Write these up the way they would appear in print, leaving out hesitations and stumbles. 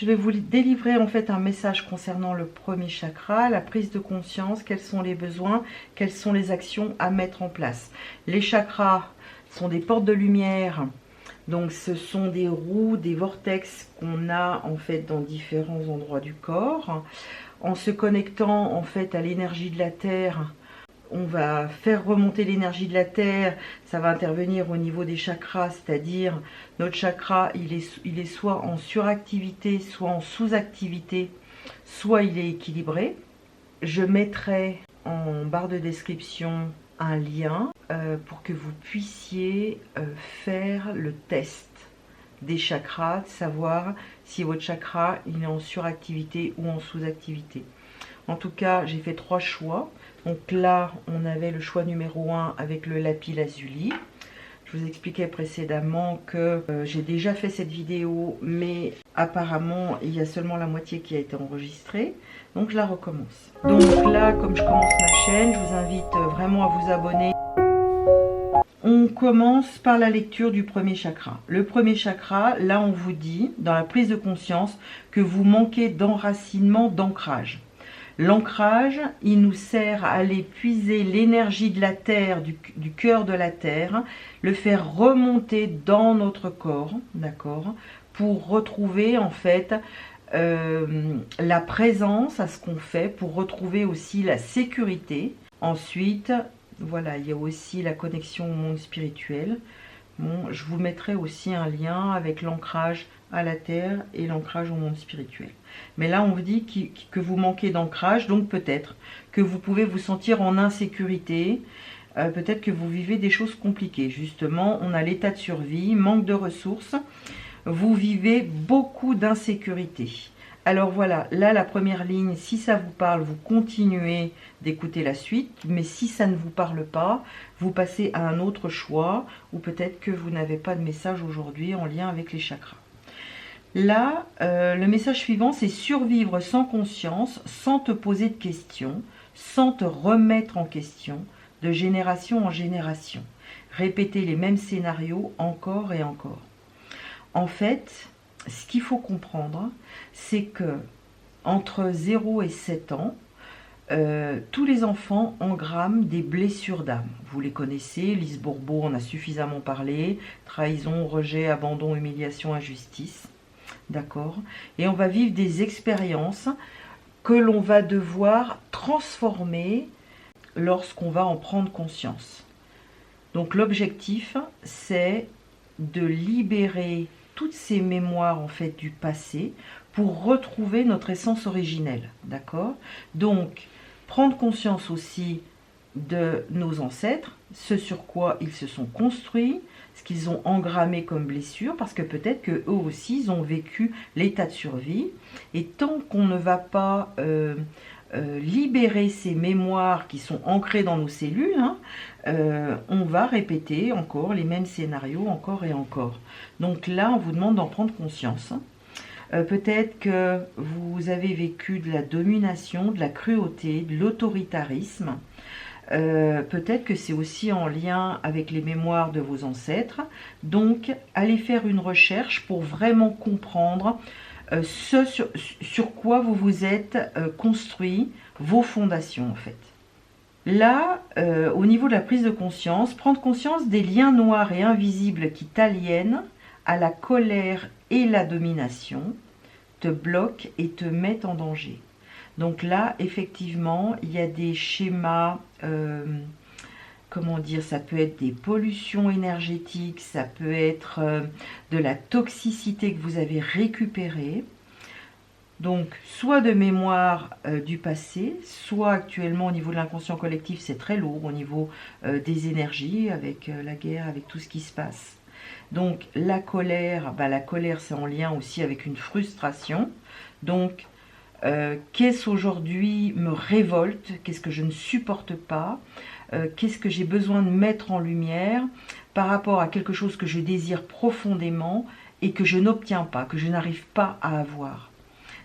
je vais vous délivrer en fait un message concernant le premier chakra, la prise de conscience, quels sont les besoins, quelles sont les actions à mettre en place. Les chakras sont des portes de lumière, donc ce sont des roues, des vortex qu'on a en fait dans différents endroits du corps. En se connectant en fait à l'énergie de la Terre, on va faire remonter l'énergie de la Terre, ça va intervenir au niveau des chakras, c'est-à-dire notre chakra, il est soit en suractivité, soit en sous-activité, soit il est équilibré. Je mettrai en barre de description un lien pour que vous puissiez faire le test des chakras, de savoir si votre chakra il est en suractivité ou en sous-activité. En tout cas, j'ai fait 3 choix. Donc là, on avait le choix numéro 1 avec le lapis lazuli. Je vous expliquais précédemment que j'ai déjà fait cette vidéo, mais apparemment, il y a seulement la moitié qui a été enregistrée. Donc je la recommence. Donc là, comme je commence ma chaîne, je vous invite vraiment à vous abonner. On commence par la lecture du premier chakra. Le premier chakra, là on vous dit, dans la prise de conscience, que vous manquez d'enracinement, d'ancrage. L'ancrage, il nous sert à aller puiser l'énergie de la Terre, du cœur de la Terre, le faire remonter dans notre corps, d'accord, pour retrouver en fait la présence à ce qu'on fait, pour retrouver aussi la sécurité. Ensuite, voilà, il y a aussi la connexion au monde spirituel. Bon, je vous mettrai aussi un lien avec l'ancrage à la Terre et l'ancrage au monde spirituel. Mais là, on vous dit que vous manquez d'ancrage, donc peut-être que vous pouvez vous sentir en insécurité, peut-être que vous vivez des choses compliquées. Justement, on a l'état de survie, manque de ressources, vous vivez beaucoup d'insécurité. Alors voilà, là la première ligne, si ça vous parle, vous continuez d'écouter la suite, mais si ça ne vous parle pas, vous passez à un autre choix, ou peut-être que vous n'avez pas de message aujourd'hui en lien avec les chakras. Là, le message suivant, c'est survivre sans conscience, sans te poser de questions, sans te remettre en question, de génération en génération. Répéter les mêmes scénarios encore et encore. En fait, ce qu'il faut comprendre, c'est que entre 0 et 7 ans, tous les enfants engramment des blessures d'âme. Vous les connaissez, Lise Bourbeau en a suffisamment parlé, trahison, rejet, abandon, humiliation, injustice. D'accord? Et on va vivre des expériences que l'on va devoir transformer lorsqu'on va en prendre conscience. Donc l'objectif, c'est de libérer toutes ces mémoires en fait du passé pour retrouver notre essence originelle, d'accord? Donc prendre conscience aussi de nos ancêtres, ce sur quoi ils se sont construits, ce qu'ils ont engrammé comme blessure, parce que peut-être qu'eux aussi ils ont vécu l'état de survie, et tant qu'on ne va pas libérer ces mémoires qui sont ancrées dans nos cellules, hein, on va répéter encore les mêmes scénarios encore et encore. Donc là, on vous demande d'en prendre conscience. Peut-être que vous avez vécu de la domination, de la cruauté, de l'autoritarisme. Peut-être que c'est aussi en lien avec les mémoires de vos ancêtres. Donc, allez faire une recherche pour vraiment comprendre ce sur quoi vous vous êtes construit, vos fondations en fait. Là, au niveau de la prise de conscience, prendre conscience des liens noirs et invisibles qui t'aliènent à la colère et la domination, te bloquent et te mettent en danger. Donc là, effectivement, il y a des schémas, comment dire, ça peut être des pollutions énergétiques, ça peut être de la toxicité que vous avez récupérée. Donc, soit de mémoire du passé, soit actuellement au niveau de l'inconscient collectif, c'est très lourd, au niveau des énergies, avec la guerre, avec tout ce qui se passe. Donc, la colère c'est en lien aussi avec une frustration. Donc, qu'est-ce aujourd'hui me révolte, qu'est-ce que je ne supporte pas, qu'est-ce que j'ai besoin de mettre en lumière par rapport à quelque chose que je désire profondément et que je n'obtiens pas, que je n'arrive pas à avoir.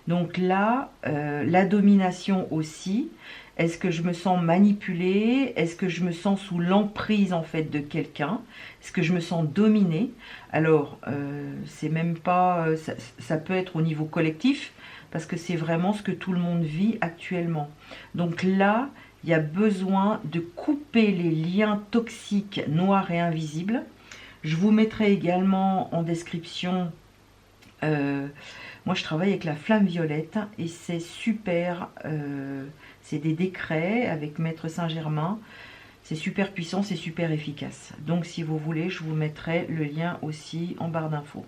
Donc là, la domination aussi. Est-ce que je me sens manipulée? Est-ce que je me sens sous l'emprise en fait de quelqu'un? Est-ce que je me sens dominée? Alors, c'est même pas, ça peut être au niveau collectif, parce que c'est vraiment ce que tout le monde vit actuellement. Donc là, il y a besoin de couper les liens toxiques noirs et invisibles. Je vous mettrai également en description, moi je travaille avec la flamme violette et c'est super, c'est des décrets avec Maître Saint-Germain, c'est super puissant, c'est super efficace. Donc si vous voulez, je vous mettrai le lien aussi en barre d'infos.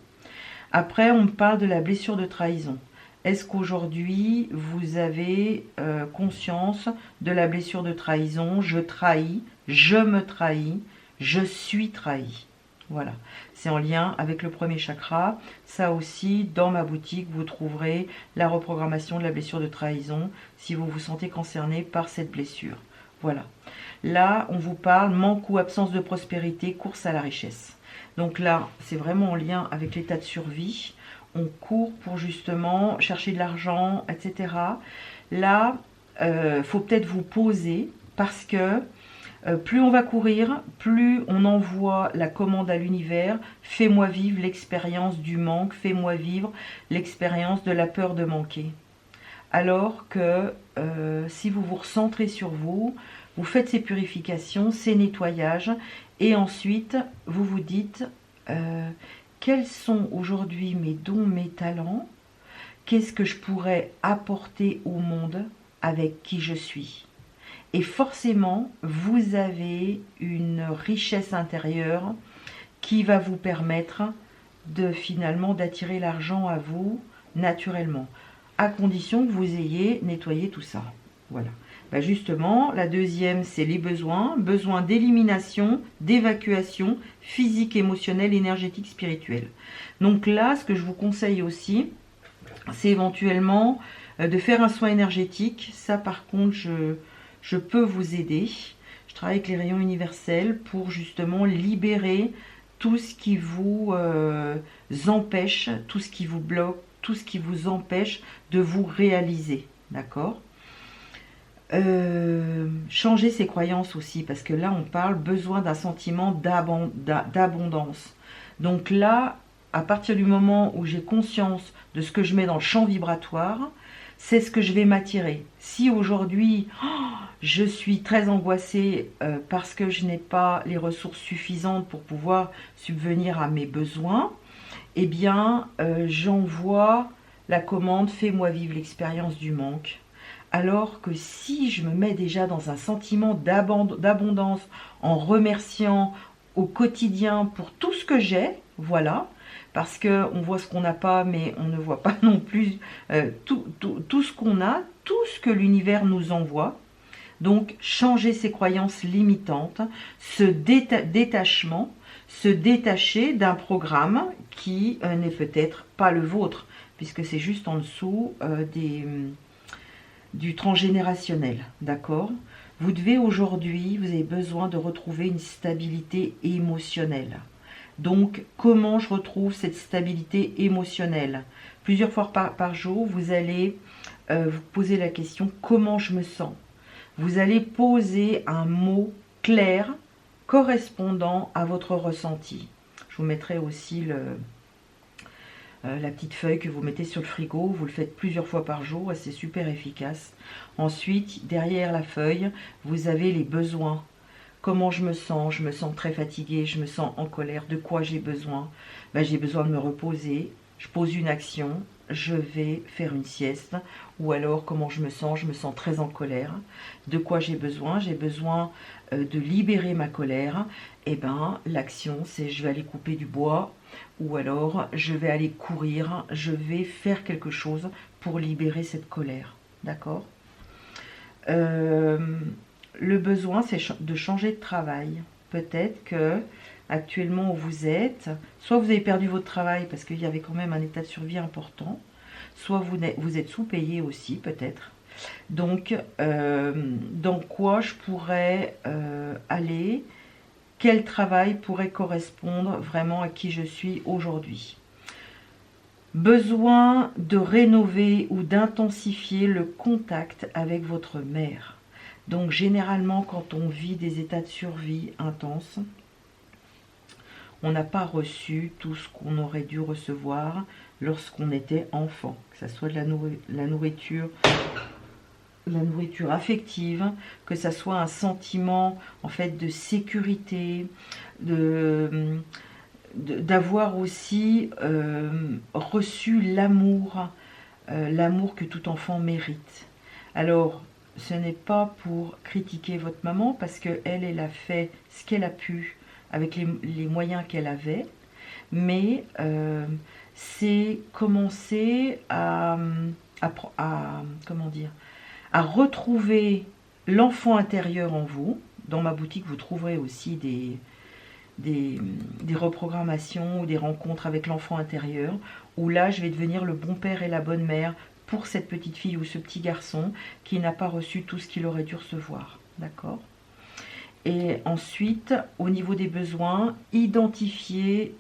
Après, on parle de la blessure de trahison. Est-ce qu'aujourd'hui, vous avez conscience de la blessure de trahison? Je trahis, je me trahis, je suis trahi. Voilà, c'est en lien avec le premier chakra. Ça aussi, dans ma boutique, vous trouverez la reprogrammation de la blessure de trahison si vous vous sentez concerné par cette blessure. Voilà. Là, on vous parle manque ou absence de prospérité, course à la richesse. Donc là, c'est vraiment en lien avec l'état de survie. On court pour justement chercher de l'argent, etc. Là, faut peut-être vous poser parce que plus on va courir, plus on envoie la commande à l'univers. Fais-moi vivre l'expérience du manque, fais-moi vivre l'expérience de la peur de manquer. Alors que si vous vous recentrez sur vous, vous faites ces purifications, ces nettoyages, et ensuite vous vous dites quels sont aujourd'hui mes dons, mes talents, qu'est-ce que je pourrais apporter au monde avec qui je suis. Et forcément, vous avez une richesse intérieure qui va vous permettre de finalement d'attirer l'argent à vous naturellement, à condition que vous ayez nettoyé tout ça. Voilà. Ben justement, la deuxième, c'est les besoins. Besoins d'élimination, d'évacuation physique, émotionnelle, énergétique, spirituelle. Donc là, ce que je vous conseille aussi, c'est éventuellement de faire un soin énergétique. Ça, par contre, je peux vous aider. Je travaille avec les rayons universels pour justement libérer tout ce qui vous empêche, tout ce qui vous bloque, tout ce qui vous empêche de vous réaliser. D'accord ? Changer ses croyances aussi, parce que là on parle besoin d'un sentiment d'abondance. Donc là, à partir du moment où j'ai conscience de ce que je mets dans le champ vibratoire, c'est ce que je vais m'attirer. Si aujourd'hui je suis très angoissée parce que je n'ai pas les ressources suffisantes pour pouvoir subvenir à mes besoins, eh bien j'envoie la commande fais-moi vivre l'expérience du manque. Alors que si je me mets déjà dans un sentiment d'abondance en remerciant au quotidien pour tout ce que j'ai, voilà, parce qu'on voit ce qu'on n'a pas, mais on ne voit pas non plus tout ce qu'on a, tout ce que l'univers nous envoie. Donc, changer ses croyances limitantes, ce détachement, se détacher d'un programme qui n'est peut-être pas le vôtre, puisque c'est juste en dessous du transgénérationnel, d'accord? Vous devez aujourd'hui, vous avez besoin de retrouver une stabilité émotionnelle. Donc, comment je retrouve cette stabilité émotionnelle? Plusieurs fois par jour, vous allez vous poser la question, comment je me sens? Vous allez poser un mot clair correspondant à votre ressenti. Je vous mettrai aussi la petite feuille que vous mettez sur le frigo, vous le faites plusieurs fois par jour et c'est super efficace. Ensuite, derrière la feuille, vous avez les besoins. Comment je me sens? Je me sens très fatiguée, je me sens en colère. De quoi j'ai besoin? Ben, j'ai besoin de me reposer. Je pose une action, je vais faire une sieste. Ou alors, comment je me sens? Je me sens très en colère. De quoi j'ai besoin? J'ai besoin de libérer ma colère. Et ben, l'action, c'est je vais aller couper du bois. Ou alors, je vais aller courir. Je vais faire quelque chose pour libérer cette colère. D'accord? Le besoin, c'est de changer de travail. Peut-être que actuellement où vous êtes, soit vous avez perdu votre travail parce qu'il y avait quand même un état de survie important, soit vous êtes sous-payé aussi, peut-être. Donc, dans quoi je pourrais aller? Quel travail pourrait correspondre vraiment à qui je suis aujourd'hui? Besoin de rénover ou d'intensifier le contact avec votre mère. Donc généralement quand on vit des états de survie intenses, on n'a pas reçu tout ce qu'on aurait dû recevoir lorsqu'on était enfant, que ce soit de la nourriture affective, que ça soit un sentiment en fait de sécurité, d'avoir aussi reçu l'amour, l'amour que tout enfant mérite. Alors, ce n'est pas pour critiquer votre maman, parce qu'elle a fait ce qu'elle a pu avec les moyens qu'elle avait, mais c'est commencer comment dire, à retrouver l'enfant intérieur en vous. Dans ma boutique, vous trouverez aussi des reprogrammations ou des rencontres avec l'enfant intérieur, où là, je vais devenir le bon père et la bonne mère pour cette petite fille ou ce petit garçon qui n'a pas reçu tout ce qu'il aurait dû recevoir. D'accord ? Et ensuite, au niveau des besoins, identifier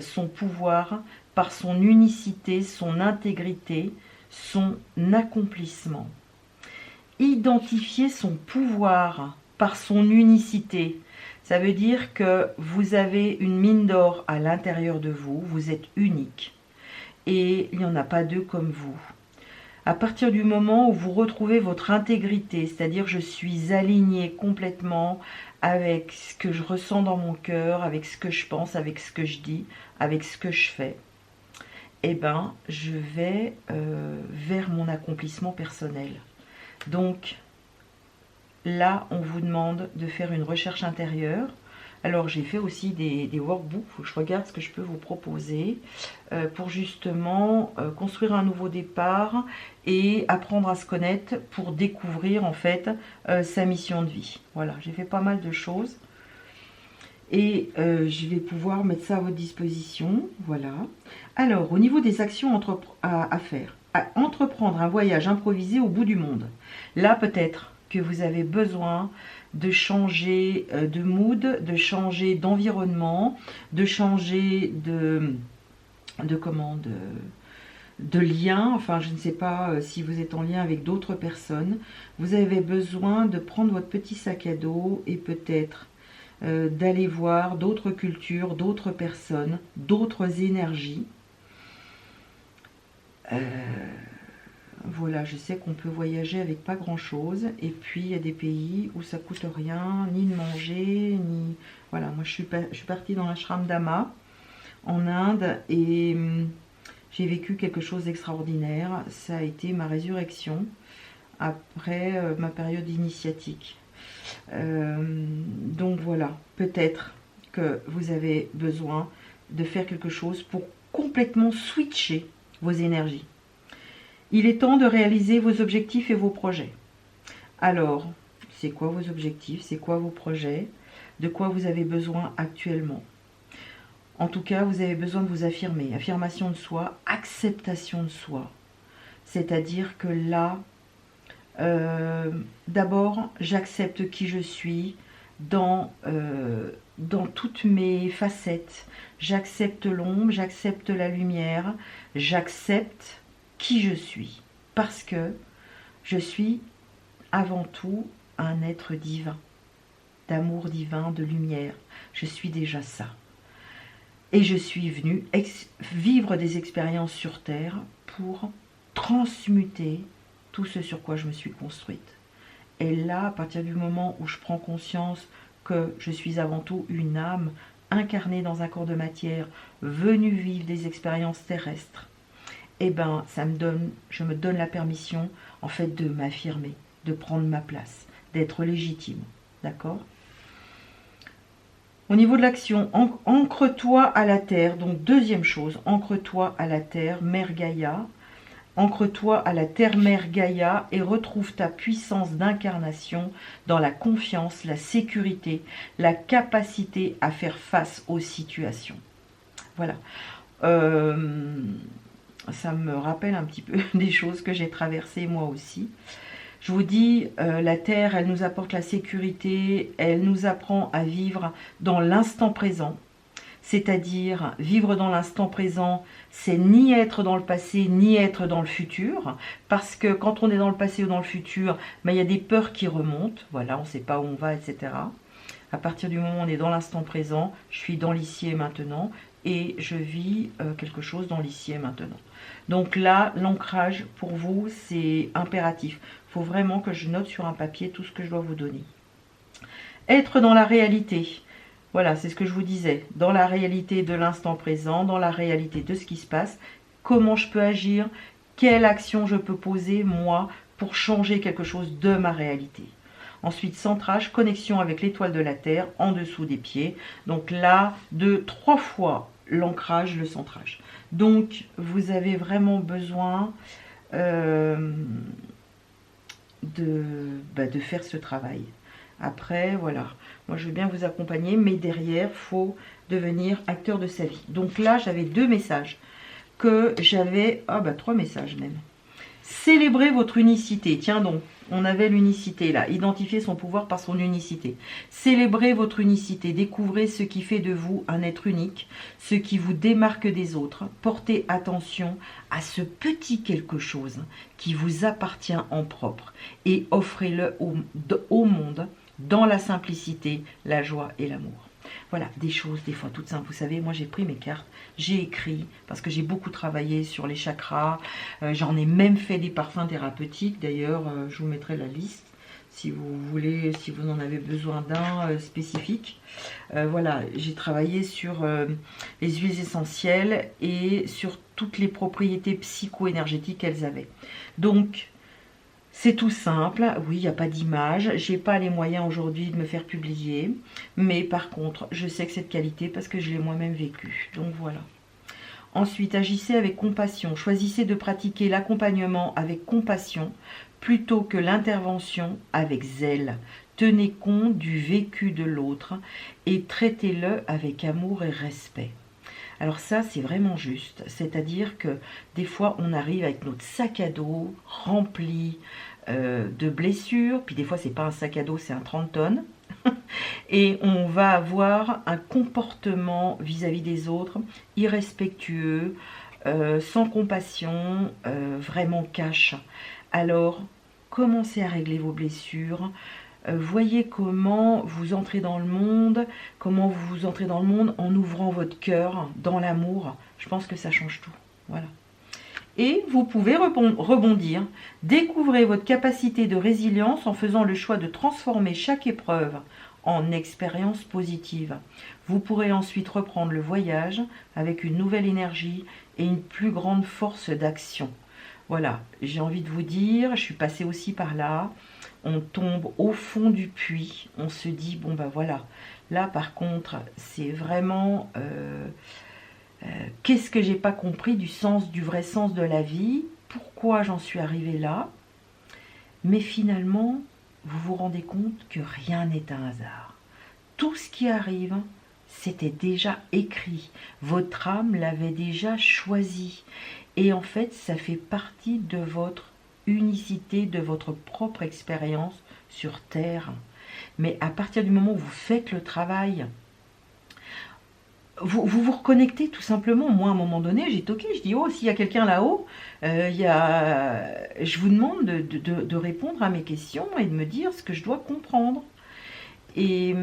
son pouvoir par son unicité, son intégrité, son accomplissement. Identifier son pouvoir par son unicité. Ça veut dire que vous avez une mine d'or à l'intérieur de vous, vous êtes unique. Et il n'y en a pas deux comme vous. À partir du moment où vous retrouvez votre intégrité, c'est-à-dire je suis alignée complètement avec ce que je ressens dans mon cœur, avec ce que je pense, avec ce que je dis, avec ce que je fais, eh ben, je vais vers mon accomplissement personnel. Donc, là, on vous demande de faire une recherche intérieure. Alors, j'ai fait aussi des workbooks. Il faut que je regarde ce que je peux vous proposer pour justement construire un nouveau départ et apprendre à se connaître pour découvrir en fait sa mission de vie. Voilà, j'ai fait pas mal de choses. Et je vais pouvoir mettre ça à votre disposition. Voilà. Alors, au niveau des actions à faire. Entreprendre un voyage improvisé au bout du monde. Là, peut-être que vous avez besoin de changer de mood, de changer d'environnement, de changer de lien. Enfin, je ne sais pas si vous êtes en lien avec d'autres personnes. Vous avez besoin de prendre votre petit sac à dos et peut-être d'aller voir d'autres cultures, d'autres personnes, d'autres énergies. Voilà, je sais qu'on peut voyager avec pas grand chose, et puis il y a des pays où ça coûte rien, ni de manger, ni... Voilà, moi je suis partie dans l'ashram d'Ama, en Inde, et j'ai vécu quelque chose d'extraordinaire. Ça a été ma résurrection après ma période initiatique. Donc voilà, peut-être que vous avez besoin de faire quelque chose pour complètement switcher vos énergies. Il est temps de réaliser vos objectifs et vos projets. Alors, c'est quoi vos objectifs? C'est quoi vos projets? De quoi vous avez besoin actuellement? En tout cas, vous avez besoin de vous affirmer. Affirmation de soi, acceptation de soi. C'est-à-dire que là, d'abord, j'accepte qui je suis dans toutes mes facettes. J'accepte l'ombre, j'accepte la lumière, j'accepte qui je suis, parce que je suis avant tout un être divin, d'amour divin, de lumière. Je suis déjà ça. Et je suis venue vivre des expériences sur Terre pour transmuter tout ce sur quoi je me suis construite. Et là, à partir du moment où je prends conscience que je suis avant tout une âme incarnée dans un corps de matière, venue vivre des expériences terrestres, eh ben, je me donne la permission, en fait, de m'affirmer, de prendre ma place, d'être légitime. D'accord? Au niveau de l'action, ancre-toi à la terre. Donc, deuxième chose, ancre-toi à la terre, Mère Gaïa. Ancre-toi à la terre-mère Gaïa et retrouve ta puissance d'incarnation dans la confiance, la sécurité, la capacité à faire face aux situations. Voilà. Ça me rappelle un petit peu des choses que j'ai traversées moi aussi. Je vous dis, la Terre, elle nous apporte la sécurité, elle nous apprend à vivre dans l'instant présent. c'est-à-dire vivre dans l'instant présent, c'est ni être dans le passé, ni être dans le futur, parce que quand on est dans le passé ou dans le futur, ben, il y a des peurs qui remontent, voilà, on ne sait pas où on va, etc. À partir du moment où on est dans l'instant présent, je suis dans l'ici et maintenant, et je vis quelque chose dans l'ici et maintenant. Donc là, l'ancrage, pour vous, c'est impératif. Il faut vraiment que je note sur un papier tout ce que je dois vous donner. Être dans la réalité. Voilà, c'est ce que je vous disais. Dans la réalité de l'instant présent, dans la réalité de ce qui se passe, comment je peux agir, quelle action je peux poser, moi, pour changer quelque chose de ma réalité. Ensuite, centrage, connexion avec l'étoile de la Terre, en dessous des pieds. Donc là, 3 fois l'ancrage, le centrage. Donc, vous avez vraiment besoin de faire ce travail. Après, voilà. Moi, je veux bien vous accompagner, mais derrière, il faut devenir acteur de sa vie. Donc là, j'avais 2 messages que j'avais... Ah, 3 messages même. Célébrez votre unicité. Tiens donc, on avait l'unicité là. Identifier son pouvoir par son unicité. Célébrez votre unicité. Découvrez ce qui fait de vous un être unique, ce qui vous démarque des autres. Portez attention à ce petit quelque chose qui vous appartient en propre et offrez-le au monde dans la simplicité, la joie et l'amour. Voilà, des choses des fois toutes simples. Vous savez, moi j'ai pris mes cartes, j'ai écrit, parce que j'ai beaucoup travaillé sur les chakras. J'en ai même fait des parfums thérapeutiques. D'ailleurs, je vous mettrai la liste si vous voulez, si vous en avez besoin d'un spécifique. Voilà, j'ai travaillé sur les huiles essentielles et sur toutes les propriétés psycho-énergétiques qu'elles avaient. Donc, c'est tout simple, oui, il n'y a pas d'image, j'ai pas les moyens aujourd'hui de me faire publier, mais par contre, je sais que c'est de qualité parce que je l'ai moi-même vécu, donc voilà. Ensuite, agissez avec compassion, choisissez de pratiquer l'accompagnement avec compassion plutôt que l'intervention avec zèle. Tenez compte du vécu de l'autre et traitez-le avec amour et respect. Alors ça, c'est vraiment juste. C'est-à-dire que des fois, on arrive avec notre sac à dos rempli de blessures. Puis des fois, c'est pas un sac à dos, c'est un 30 tonnes. Et on va avoir un comportement vis-à-vis des autres irrespectueux, sans compassion, vraiment cash. Alors, commencez à régler vos blessures. Voyez comment vous entrez dans le monde, en ouvrant votre cœur dans l'amour. Je pense que ça change tout. Voilà. Et vous pouvez rebondir. Découvrez votre capacité de résilience en faisant le choix de transformer chaque épreuve en expérience positive. Vous pourrez ensuite reprendre le voyage avec une nouvelle énergie et une plus grande force d'action. Voilà, j'ai envie de vous dire, je suis passée aussi par là. On tombe au fond du puits, on se dit, bon ben voilà, là par contre, c'est vraiment, qu'est-ce que j'ai pas compris du vrai sens de la vie, pourquoi j'en suis arrivée là, mais finalement, vous vous rendez compte que rien n'est un hasard. Tout ce qui arrive, c'était déjà écrit, votre âme l'avait déjà choisi, et en fait, ça fait partie de votre unicité, de votre propre expérience sur Terre. Mais à partir du moment où vous faites le travail, vous reconnectez tout simplement. Moi, à un moment donné, j'ai toqué, je dis, oh, s'il y a quelqu'un là-haut, je vous demande de répondre à mes questions et de me dire ce que je dois comprendre. Et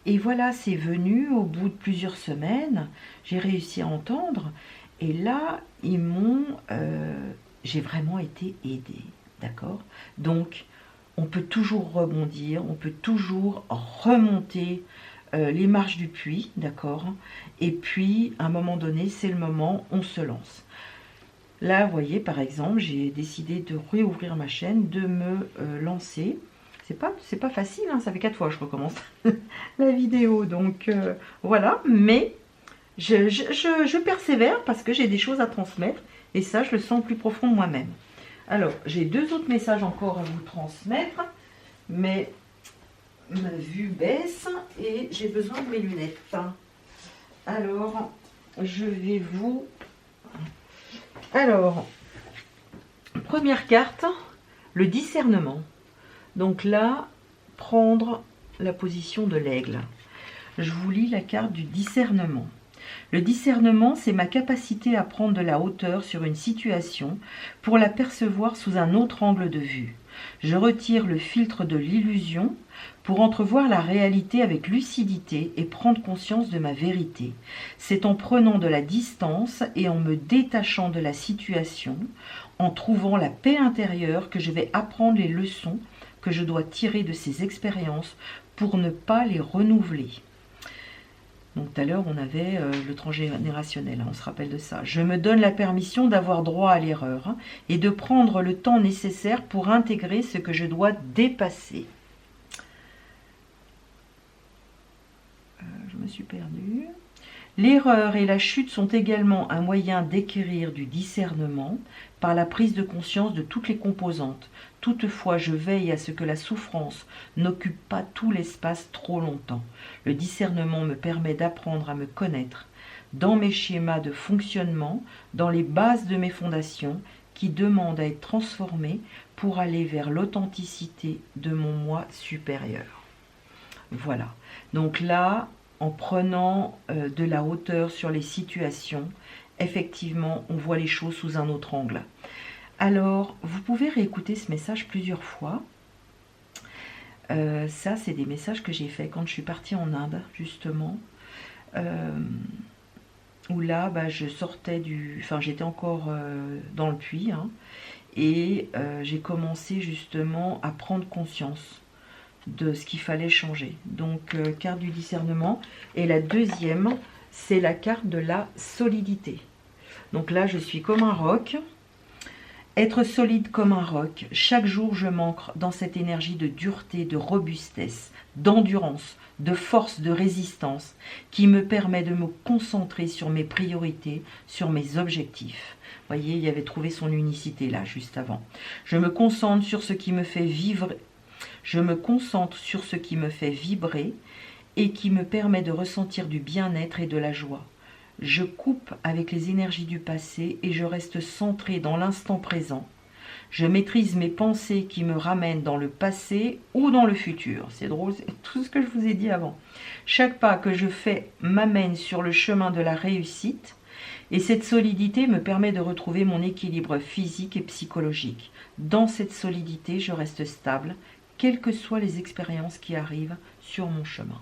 voilà, c'est venu au bout de plusieurs semaines, j'ai réussi à entendre, et là, ils m'ont... j'ai vraiment été aidée, d'accord? Donc, on peut toujours rebondir, on peut toujours remonter les marches du puits, d'accord? Et puis, à un moment donné, c'est le moment, on se lance. Là, vous voyez, par exemple, j'ai décidé de réouvrir ma chaîne, de me lancer. C'est pas facile, hein, ça fait 4 fois que je recommence la vidéo, donc voilà. Mais je persévère parce que j'ai des choses à transmettre. Et ça, je le sens plus profond de moi-même. Alors, j'ai 2 autres messages encore à vous transmettre. Mais ma vue baisse et j'ai besoin de mes lunettes. Alors, je vais vous... Alors, première carte, le discernement. Donc là, prendre la position de l'aigle. je vous lis la carte du discernement. Le discernement, c'est ma capacité à prendre de la hauteur sur une situation pour la percevoir sous un autre angle de vue. Je retire le filtre de l'illusion pour entrevoir la réalité avec lucidité et prendre conscience de ma vérité. C'est en prenant de la distance et en me détachant de la situation, en trouvant la paix intérieure, que je vais apprendre les leçons que je dois tirer de ces expériences pour ne pas les renouveler. Donc tout à l'heure, on avait le transgénérationnel, hein, on se rappelle de ça. Je me donne la permission d'avoir droit à l'erreur hein, et de prendre le temps nécessaire pour intégrer ce que je dois dépasser. Je me suis perdue. L'erreur et la chute sont également un moyen d'acquérir du discernement par la prise de conscience de toutes les composantes. Toutefois, je veille à ce que la souffrance n'occupe pas tout l'espace trop longtemps. Le discernement me permet d'apprendre à me connaître dans mes schémas de fonctionnement, dans les bases de mes fondations qui demandent à être transformées pour aller vers l'authenticité de mon moi supérieur. Voilà. Donc là, en prenant de la hauteur sur les situations, effectivement, on voit les choses sous un autre angle. Alors, vous pouvez réécouter ce message plusieurs fois. Ça, c'est des messages que j'ai faits quand je suis partie en Inde, justement. Où là, bah, je sortais du... Enfin, j'étais encore dans le puits. Hein, et j'ai commencé justement à prendre conscience de ce qu'il fallait changer. Donc, carte du discernement. Et la deuxième, c'est la carte de la solidité. Donc là, je suis comme un roc. Être solide comme un roc. Chaque jour, je m'ancre dans cette énergie de dureté, de robustesse, d'endurance, de force, de résistance, qui me permet de me concentrer sur mes priorités, sur mes objectifs. Vous voyez, il y avait trouvé son unicité là, juste avant. Je me concentre sur ce qui me fait vivre. Je me concentre sur ce qui me fait vibrer et qui me permet de ressentir du bien-être et de la joie. Je coupe avec les énergies du passé et je reste centré dans l'instant présent. Je maîtrise mes pensées qui me ramènent dans le passé ou dans le futur. C'est drôle, c'est tout ce que je vous ai dit avant. Chaque pas que je fais m'amène sur le chemin de la réussite et cette solidité me permet de retrouver mon équilibre physique et psychologique. Dans cette solidité, je reste stable, quelles que soient les expériences qui arrivent sur mon chemin.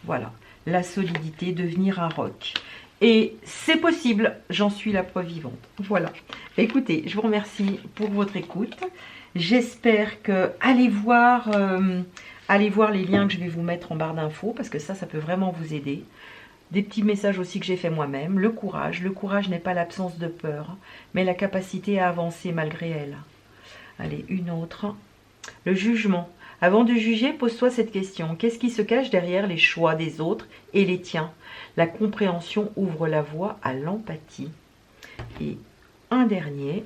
Voilà, la solidité, devenir un roc. Et c'est possible, j'en suis la preuve vivante. Voilà. Écoutez, je vous remercie pour votre écoute. J'espère que... Allez voir les liens que je vais vous mettre en barre d'infos, parce que ça peut vraiment vous aider. Des petits messages aussi que j'ai fait moi-même. Le courage. Le courage n'est pas l'absence de peur, mais la capacité à avancer malgré elle. Allez, une autre. Le jugement. Avant de juger, pose-toi cette question. Qu'est-ce qui se cache derrière les choix des autres et les tiens? La compréhension ouvre la voie à l'empathie. Et un dernier.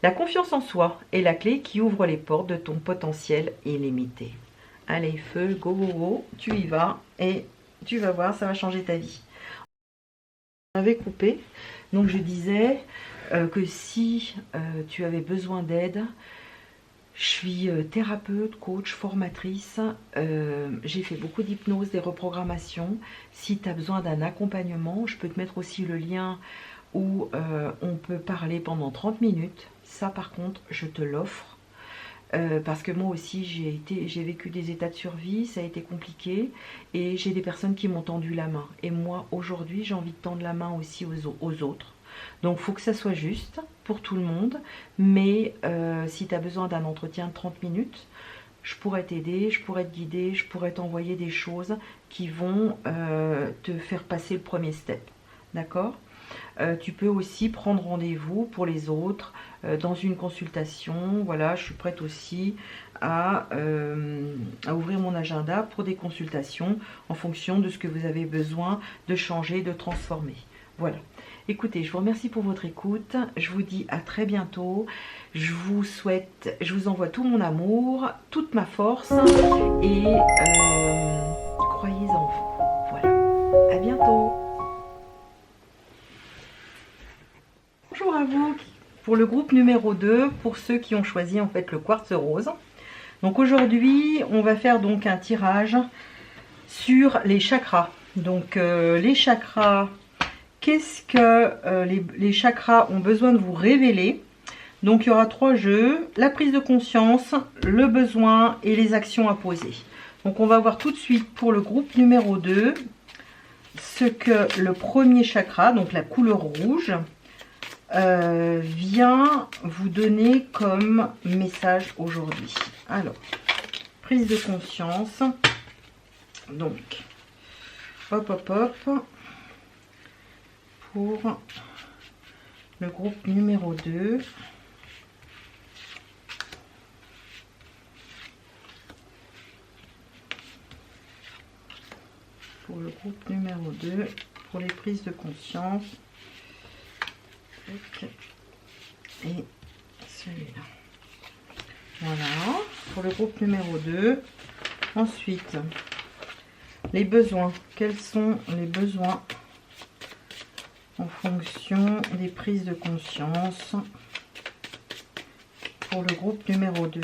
La confiance en soi est la clé qui ouvre les portes de ton potentiel illimité. Allez, feu, go, go, go, tu y vas et tu vas voir, ça va changer ta vie. On avait coupé, donc je disais que si tu avais besoin d'aide, je suis thérapeute, coach, formatrice. J'ai fait beaucoup d'hypnose, des reprogrammations. Si tu as besoin d'un accompagnement, je peux te mettre aussi le lien où on peut parler pendant 30 minutes. Ça, par contre, je te l'offre. Parce que moi aussi, j'ai vécu des états de survie, ça a été compliqué. Et j'ai des personnes qui m'ont tendu la main. Et moi, aujourd'hui, j'ai envie de tendre la main aussi aux autres. Donc, il faut que ça soit juste pour tout le monde. Mais si tu as besoin d'un entretien de 30 minutes, je pourrais t'aider, je pourrais te guider, je pourrais t'envoyer des choses qui vont te faire passer le premier step. D'accord ? Tu peux aussi prendre rendez-vous pour les autres dans une consultation. Voilà, je suis prête aussi à ouvrir mon agenda pour des consultations en fonction de ce que vous avez besoin de changer, de transformer. Voilà. Écoutez, je vous remercie pour votre écoute. Je vous dis à très bientôt. Je vous envoie tout mon amour, toute ma force et croyez en vous. Voilà. À bientôt. Bonjour à vous pour le groupe numéro 2, pour ceux qui ont choisi en fait le quartz rose. Donc aujourd'hui, on va faire donc un tirage sur les chakras. Donc les chakras, qu'est-ce que les chakras ont besoin de vous révéler? Donc il y aura 3 jeux, la prise de conscience, le besoin et les actions à poser. Donc on va voir tout de suite pour le groupe numéro 2 ce que le premier chakra, donc la couleur rouge, vient vous donner comme message aujourd'hui. Alors, prise de conscience. Donc, hop, hop, hop. Pour le groupe numéro 2. Pour le groupe numéro 2, pour les prises de conscience. Et celui-là. Voilà, pour le groupe numéro 2. Ensuite, les besoins. Quels sont les besoins en fonction des prises de conscience pour le groupe numéro 2?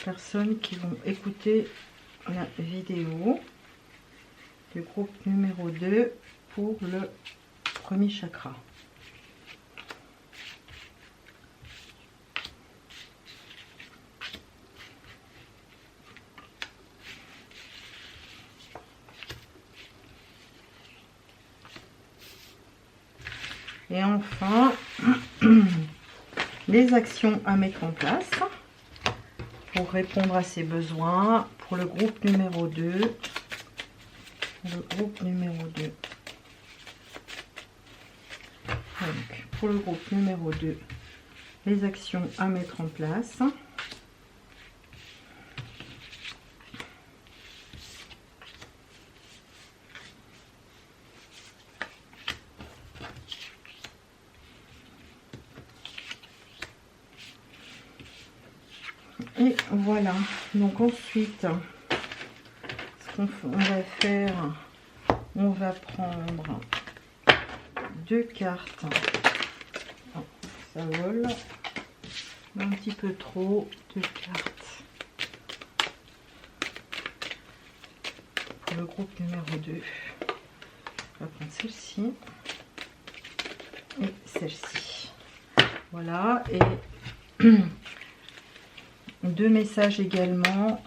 Personnes qui vont écouter la vidéo du groupe numéro 2 pour le premier chakra. Et enfin, les actions à mettre en place pour répondre à ces besoins pour le groupe numéro 2. Le groupe numéro 2. Donc, pour le groupe numéro 2, les actions à mettre en place. Et voilà. Donc ensuite, on va faire, on va prendre 2 cartes. Oh, ça vole un petit peu trop. 2 cartes pour le groupe numéro 2. On va prendre celle-ci et celle-ci. Voilà, et 2 messages également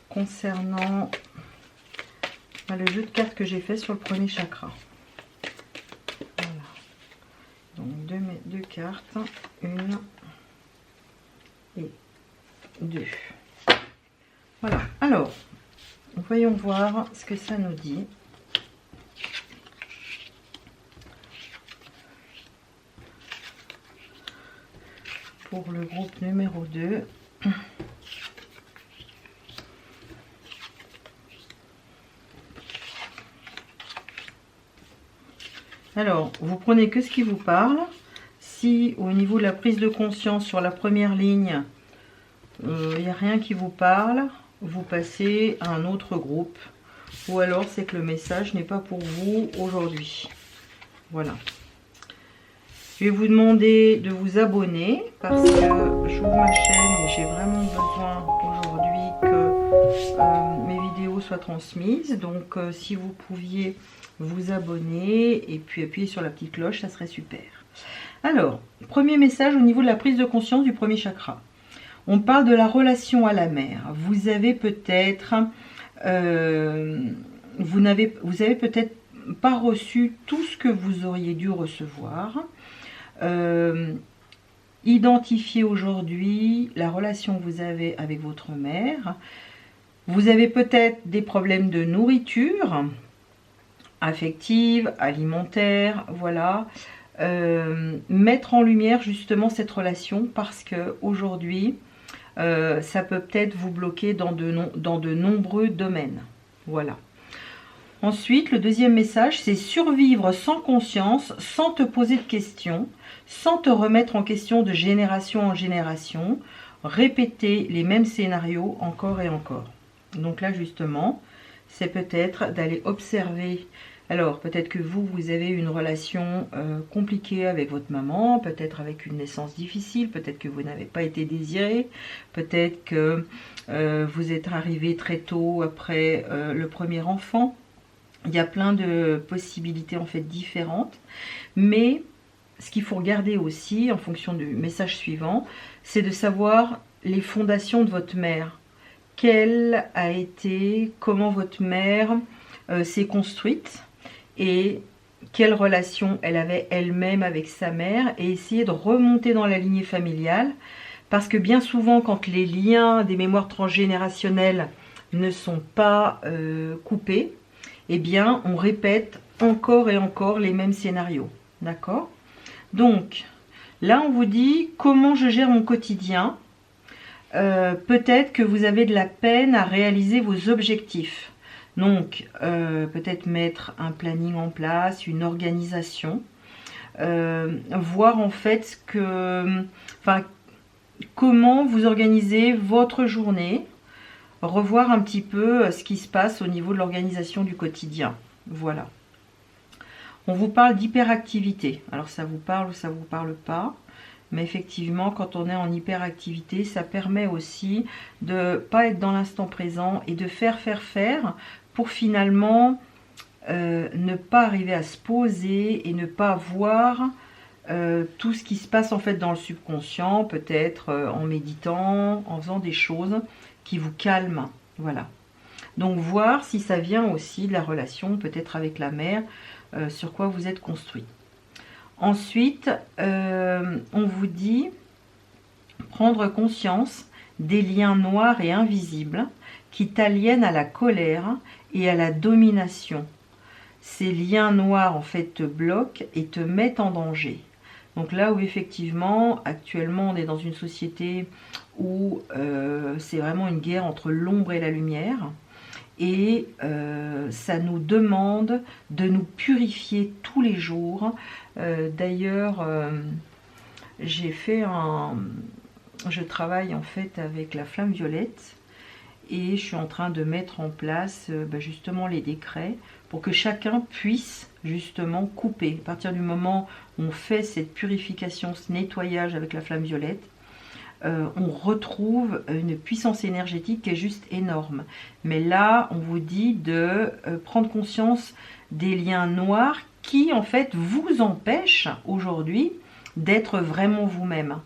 concernant le jeu de cartes que j'ai fait sur le premier chakra. Voilà. Donc 2 cartes, 1 et 2. Voilà. Alors, voyons voir ce que ça nous dit. Pour le groupe numéro 2. Alors, vous prenez que ce qui vous parle. Si au niveau de la prise de conscience sur la première ligne, il n'y a rien qui vous parle, vous passez à un autre groupe. Ou alors c'est que le message n'est pas pour vous aujourd'hui. Voilà. Je vais vous demander de vous abonner parce que j'ouvre ma chaîne et j'ai vraiment besoin aujourd'hui que mes vidéos soient transmises. Donc si vous pouviez vous abonner et puis appuyer sur la petite cloche, ça serait super. Alors, premier message au niveau de la prise de conscience du premier chakra. On parle de la relation à la mer. Vous avez peut-être vous avez peut-être pas reçu tout ce que vous auriez dû recevoir. Identifiez aujourd'hui la relation que vous avez avec votre mère. Vous avez peut-être des problèmes de nourriture, affective, alimentaire, voilà. Mettre en lumière justement cette relation parce que aujourd'hui ça peut peut-être vous bloquer dans de nombreux domaines. Voilà. Ensuite, le deuxième message, c'est survivre sans conscience, sans te poser de questions, sans te remettre en question de génération en génération, répéter les mêmes scénarios encore et encore. Donc là, justement, c'est peut-être d'aller observer Alors, peut-être que vous avez une relation compliquée avec votre maman, peut-être avec une naissance difficile, peut-être que vous n'avez pas été désiré, peut-être que vous êtes arrivé très tôt après le premier enfant. Il y a plein de possibilités en fait différentes, mais ce qu'il faut regarder aussi en fonction du message suivant, c'est de savoir les fondations de votre mère. Quelle a été, comment votre mère s'est construite et quelle relation elle avait elle-même avec sa mère, et essayer de remonter dans la lignée familiale, parce que bien souvent quand les liens des mémoires transgénérationnelles ne sont pas coupés, eh bien on répète encore et encore les mêmes scénarios. D'accord? Donc là on vous dit comment je gère mon quotidien. Peut-être que vous avez de la peine à réaliser vos objectifs. Donc, peut-être mettre un planning en place, une organisation, voir en fait comment vous organisez votre journée, revoir un petit peu ce qui se passe au niveau de l'organisation du quotidien. Voilà. On vous parle d'hyperactivité. Alors, ça vous parle ou ça ne vous parle pas? Mais effectivement, quand on est en hyperactivité, ça permet aussi de ne pas être dans l'instant présent et de faire pour finalement ne pas arriver à se poser et ne pas voir tout ce qui se passe en fait dans le subconscient, peut-être en méditant, en faisant des choses qui vous calment. Voilà. Donc voir si ça vient aussi de la relation peut-être avec la mère, sur quoi vous êtes construit. Ensuite, on vous dit prendre conscience des liens noirs et invisibles qui t'aliènent à la colère et à la domination. Ces liens noirs en fait te bloquent et te mettent en danger. Donc là où effectivement, actuellement on est dans une société où c'est vraiment une guerre entre l'ombre et la lumière. Et ça nous demande de nous purifier tous les jours. D'ailleurs, je travaille en fait avec la flamme violette et je suis en train de mettre en place justement les décrets pour que chacun puisse justement couper. À partir du moment où on fait cette purification, ce nettoyage avec la flamme violette, on retrouve une puissance énergétique qui est juste énorme. Mais là, on vous dit de prendre conscience des liens noirs qui, en fait, vous empêchent aujourd'hui d'être vraiment vous-même.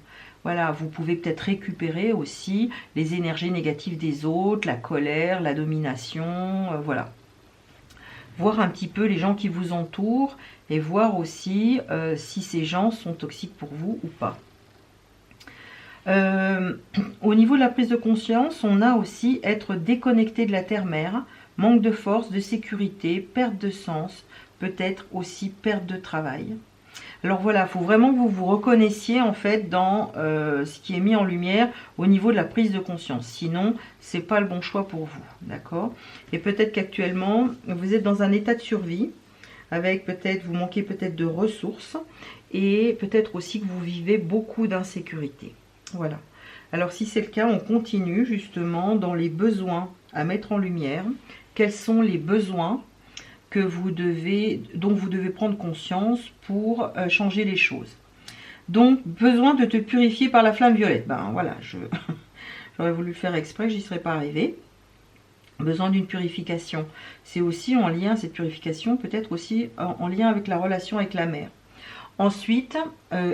Voilà, vous pouvez peut-être récupérer aussi les énergies négatives des autres, la colère, la domination, voilà. Voir un petit peu les gens qui vous entourent et voir aussi si ces gens sont toxiques pour vous ou pas. Au niveau de la prise de conscience, on a aussi être déconnecté de la terre-mère, manque de force, de sécurité, perte de sens, peut-être aussi perte de travail. Alors voilà, il faut vraiment que vous vous reconnaissiez en fait dans ce qui est mis en lumière au niveau de la prise de conscience. Sinon, c'est pas le bon choix pour vous, d'accord? Et peut-être qu'actuellement, vous êtes dans un état de survie, avec peut-être, vous manquez peut-être de ressources, et peut-être aussi que vous vivez beaucoup d'insécurité. Voilà. Alors si c'est le cas, on continue justement dans les besoins à mettre en lumière. Quels sont les besoins dont vous devez prendre conscience pour changer les choses. Donc, besoin de te purifier par la flamme violette. Ben voilà, j'aurais voulu le faire exprès, j'y serais pas arrivée. Besoin d'une purification. C'est aussi en lien, cette purification, peut-être aussi en lien avec la relation avec la mère. Ensuite,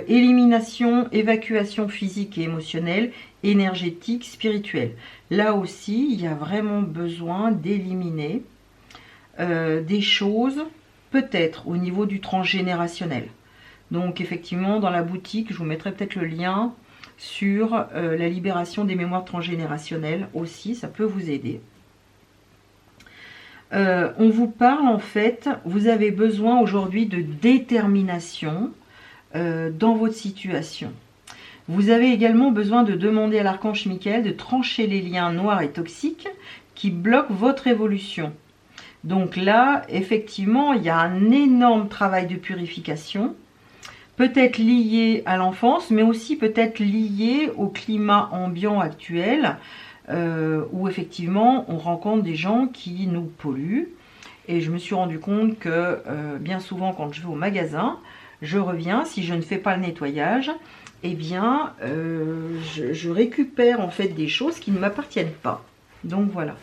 élimination, évacuation physique et émotionnelle, énergétique, spirituelle. Là aussi, il y a vraiment besoin d'éliminer des choses, peut-être au niveau du transgénérationnel. Donc effectivement, dans la boutique, je vous mettrai peut-être le lien sur la libération des mémoires transgénérationnelles aussi, ça peut vous aider. On vous parle en fait, vous avez besoin aujourd'hui de détermination dans votre situation. Vous avez également besoin de demander à l'archange Michael de trancher les liens noirs et toxiques qui bloquent votre évolution. Donc là, effectivement, il y a un énorme travail de purification, peut-être lié à l'enfance, mais aussi peut-être lié au climat ambiant actuel, où effectivement, on rencontre des gens qui nous polluent Et je me suis rendu compte que bien souvent quand je vais au magasin, je reviens, si je ne fais pas le nettoyage, eh bien je récupère en fait des choses qui ne m'appartiennent pas. Donc voilà.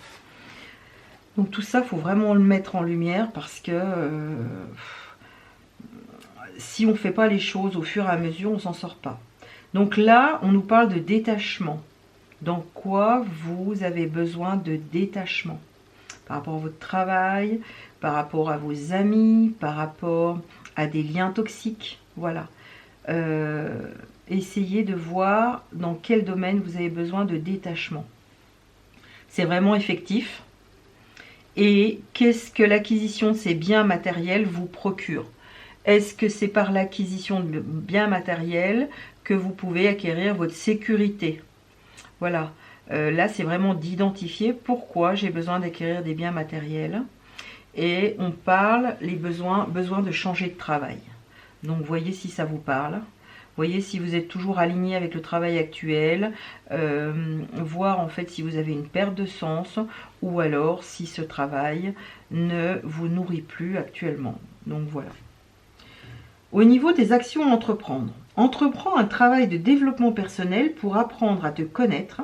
Donc tout ça, il faut vraiment le mettre en lumière parce que si on ne fait pas les choses au fur et à mesure, on ne s'en sort pas. Donc là, on nous parle de détachement. Dans quoi vous avez besoin de détachement? Par rapport à votre travail, par rapport à vos amis, par rapport à des liens toxiques. Voilà. Essayez de voir dans quel domaine vous avez besoin de détachement. C'est vraiment effectif. Et qu'est-ce que l'acquisition de ces biens matériels vous procure? Est-ce que c'est par l'acquisition de biens matériels que vous pouvez acquérir votre sécurité? Voilà. Là, c'est vraiment d'identifier pourquoi j'ai besoin d'acquérir des biens matériels. Et on parle les besoins de changer de travail. Donc, voyez si ça vous parle. Voyez si vous êtes toujours aligné avec le travail actuel, voir en fait si vous avez une perte de sens ou alors si ce travail ne vous nourrit plus actuellement. Donc voilà. Au niveau des actions à entreprendre, entreprends un travail de développement personnel pour apprendre à te connaître,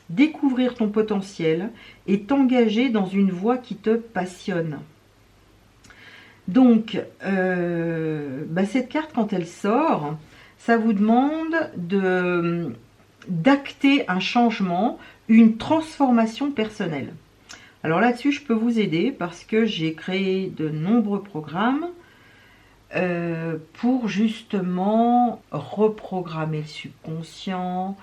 découvrir ton potentiel et t'engager dans une voie qui te passionne. Donc, cette carte, quand elle sort, ça vous demande d'acter un changement, une transformation personnelle. Alors là-dessus, je peux vous aider parce que j'ai créé de nombreux programmes pour justement reprogrammer le subconscient,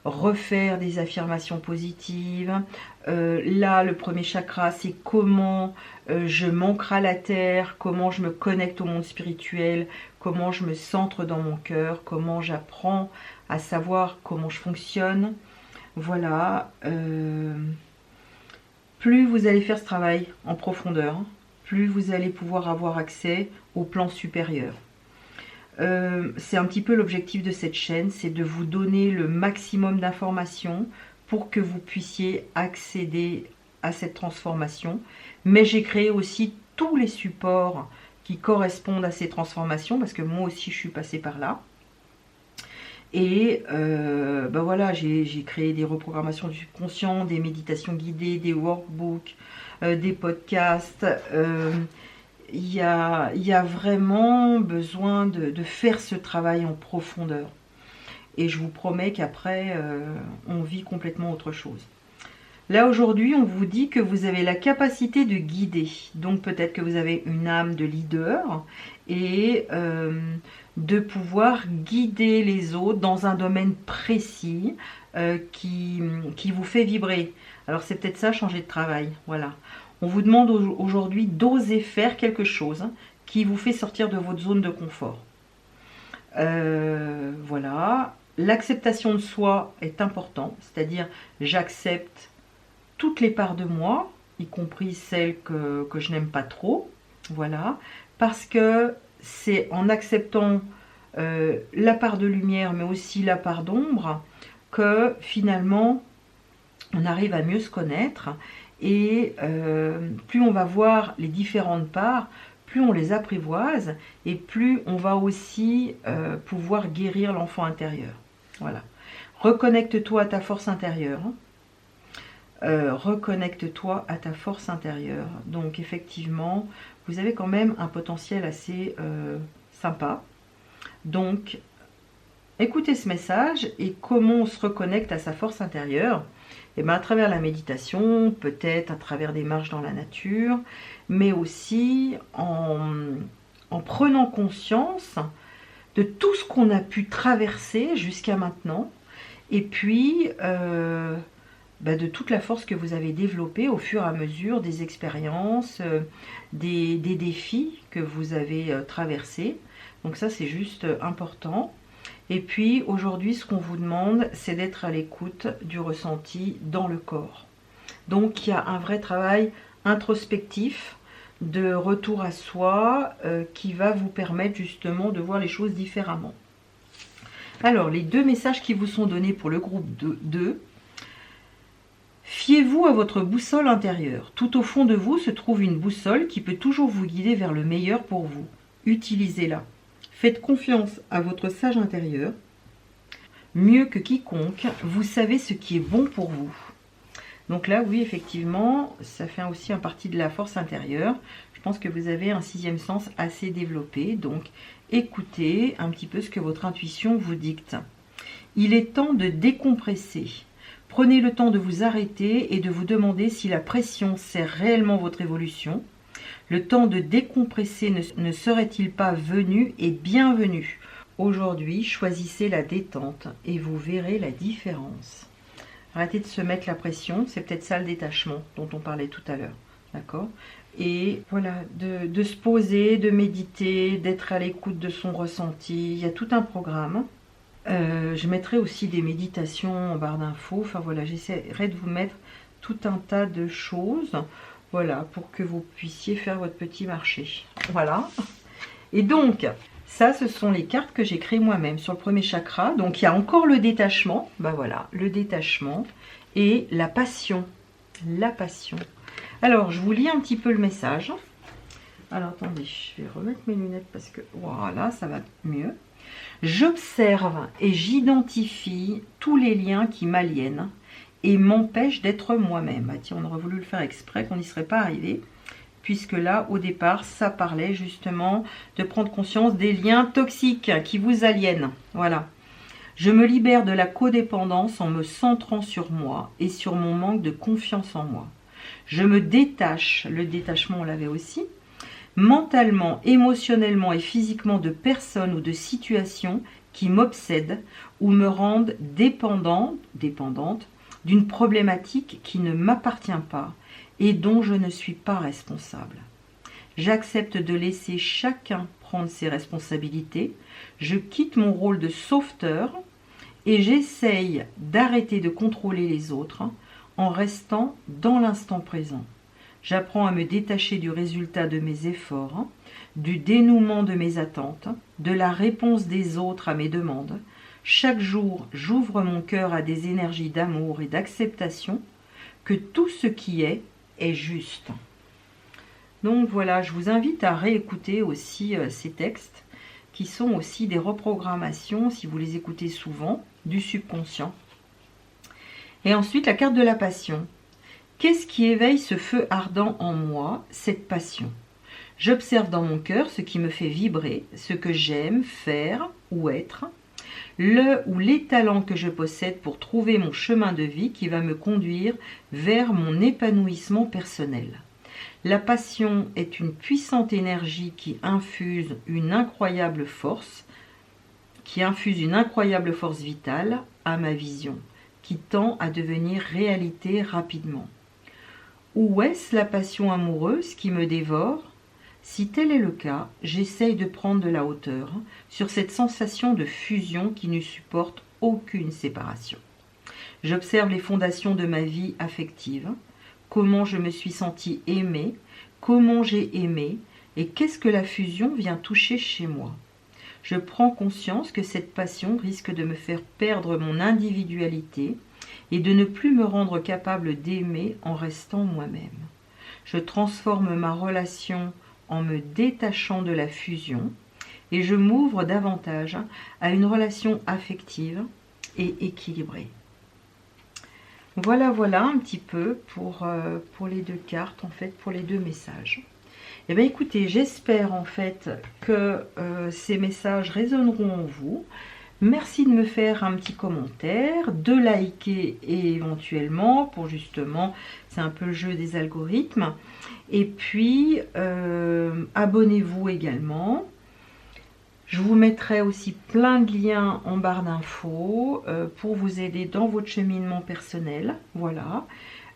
refaire des affirmations positives. Là, le premier chakra, c'est comment je m'ancre à la terre, comment je me connecte au monde spirituel, comment je me centre dans mon cœur, comment j'apprends à savoir comment je fonctionne. Voilà. Plus vous allez faire ce travail en profondeur, plus vous allez pouvoir avoir accès au plan supérieur. C'est un petit peu l'objectif de cette chaîne, c'est de vous donner le maximum d'informations pour que vous puissiez accéder à cette transformation. Mais j'ai créé aussi tous les supports qui correspondent à ces transformations, parce que moi aussi je suis passée par là. Et voilà, j'ai créé des reprogrammations du subconscient, des méditations guidées, des workbooks, des podcasts. Il y a vraiment besoin de faire ce travail en profondeur. Et je vous promets qu'après, on vit complètement autre chose. Là, aujourd'hui, on vous dit que vous avez la capacité de guider. Donc, peut-être que vous avez une âme de leader et de pouvoir guider les autres dans un domaine précis qui vous fait vibrer. Alors, c'est peut-être ça, changer de travail. Voilà. On vous demande aujourd'hui d'oser faire quelque chose qui vous fait sortir de votre zone de confort. Voilà. L'acceptation de soi est important, c'est-à-dire j'accepte toutes les parts de moi, y compris celles que je n'aime pas trop. Voilà. Parce que c'est en acceptant la part de lumière, mais aussi la part d'ombre, que finalement on arrive à mieux se connaître. Et plus on va voir les différentes parts, plus on les apprivoise et plus on va aussi pouvoir guérir l'enfant intérieur. Voilà. Reconnecte-toi à ta force intérieure. Reconnecte-toi à ta force intérieure. Donc effectivement, vous avez quand même un potentiel assez sympa. Donc, écoutez ce message et comment on se reconnecte à sa force intérieure. Et bien à travers la méditation, peut-être à travers des marches dans la nature, mais aussi en prenant conscience de tout ce qu'on a pu traverser jusqu'à maintenant, et puis de toute la force que vous avez développée au fur et à mesure des expériences, des défis que vous avez traversés. Donc ça, c'est juste important. Et puis aujourd'hui, ce qu'on vous demande, c'est d'être à l'écoute du ressenti dans le corps. Donc il y a un vrai travail introspectif de retour à soi qui va vous permettre justement de voir les choses différemment. Alors, les deux messages qui vous sont donnés pour le groupe 2. Fiez-vous à votre boussole intérieure. Tout au fond de vous se trouve une boussole qui peut toujours vous guider vers le meilleur pour vous. Utilisez-la. Faites confiance à votre sage intérieur. Mieux que quiconque, vous savez ce qui est bon pour vous. Donc là, oui, effectivement, ça fait aussi un partie de la force intérieure. Je pense que vous avez un 6e sens assez développé. Donc, écoutez un petit peu ce que votre intuition vous dicte. Il est temps de décompresser. Prenez le temps de vous arrêter et de vous demander si la pression sert réellement votre évolution. Le temps de décompresser ne serait-il pas venu et bienvenu? Aujourd'hui, choisissez la détente et vous verrez la différence. Arrêtez de se mettre la pression, c'est peut-être ça le détachement dont on parlait tout à l'heure. D'accord? Et voilà, de se poser, de méditer, d'être à l'écoute de son ressenti. Il y a tout un programme. Je mettrai aussi des méditations en barre d'infos. Enfin voilà, j'essaierai de vous mettre tout un tas de choses. Voilà, pour que vous puissiez faire votre petit marché. Voilà. Et donc, ça, ce sont les cartes que j'ai créées moi-même sur le premier chakra. Donc, il y a encore le détachement. Ben voilà, le détachement et la passion. La passion. Alors, je vous lis un petit peu le message. Alors, attendez, je vais remettre mes lunettes parce que, voilà, ça va mieux. J'observe et j'identifie tous les liens qui m'aliènent et m'empêchent d'être moi-même. Ah, tiens, on aurait voulu le faire exprès, qu'on n'y serait pas arrivé. Puisque là, au départ, ça parlait justement de prendre conscience des liens toxiques qui vous aliènent. Voilà. Je me libère de la codépendance en me centrant sur moi et sur mon manque de confiance en moi. Je me détache, le détachement on l'avait aussi, mentalement, émotionnellement et physiquement de personnes ou de situations qui m'obsèdent ou me rendent dépendante d'une problématique qui ne m'appartient pas et dont je ne suis pas responsable. J'accepte de laisser chacun prendre ses responsabilités, je quitte mon rôle de sauveteur et j'essaye d'arrêter de contrôler les autres en restant dans l'instant présent. J'apprends à me détacher du résultat de mes efforts, du dénouement de mes attentes, de la réponse des autres à mes demandes. Chaque jour, j'ouvre mon cœur à des énergies d'amour et d'acceptation, que tout ce qui est juste. Donc voilà, je vous invite à réécouter aussi ces textes qui sont aussi des reprogrammations, si vous les écoutez souvent, du subconscient. Et ensuite, la carte de la passion. Qu'est-ce qui éveille ce feu ardent en moi, cette passion? J'observe dans mon cœur ce qui me fait vibrer, ce que j'aime faire ou être, le ou les talents que je possède pour trouver mon chemin de vie qui va me conduire vers mon épanouissement personnel. La passion est une puissante énergie qui infuse une incroyable force vitale à ma vision, qui tend à devenir réalité rapidement. Ou est-ce la passion amoureuse qui me dévore? Si tel est le cas, j'essaye de prendre de la hauteur sur cette sensation de fusion qui ne supporte aucune séparation. J'observe les fondations de ma vie affective, comment je me suis sentie aimée, comment j'ai aimé et qu'est-ce que la fusion vient toucher chez moi. Je prends conscience que cette passion risque de me faire perdre mon individualité et de ne plus me rendre capable d'aimer en restant moi-même. Je transforme ma relation en me détachant de la fusion et je m'ouvre davantage à une relation affective et équilibrée. Voilà un petit peu pour les deux cartes, en fait, pour les deux messages. Eh bien écoutez, j'espère en fait que ces messages résonneront en vous. Merci de me faire un petit commentaire, de liker éventuellement pour justement, c'est un peu le jeu des algorithmes. Et puis, abonnez-vous également. Je vous mettrai aussi plein de liens en barre d'infos pour vous aider dans votre cheminement personnel. Voilà.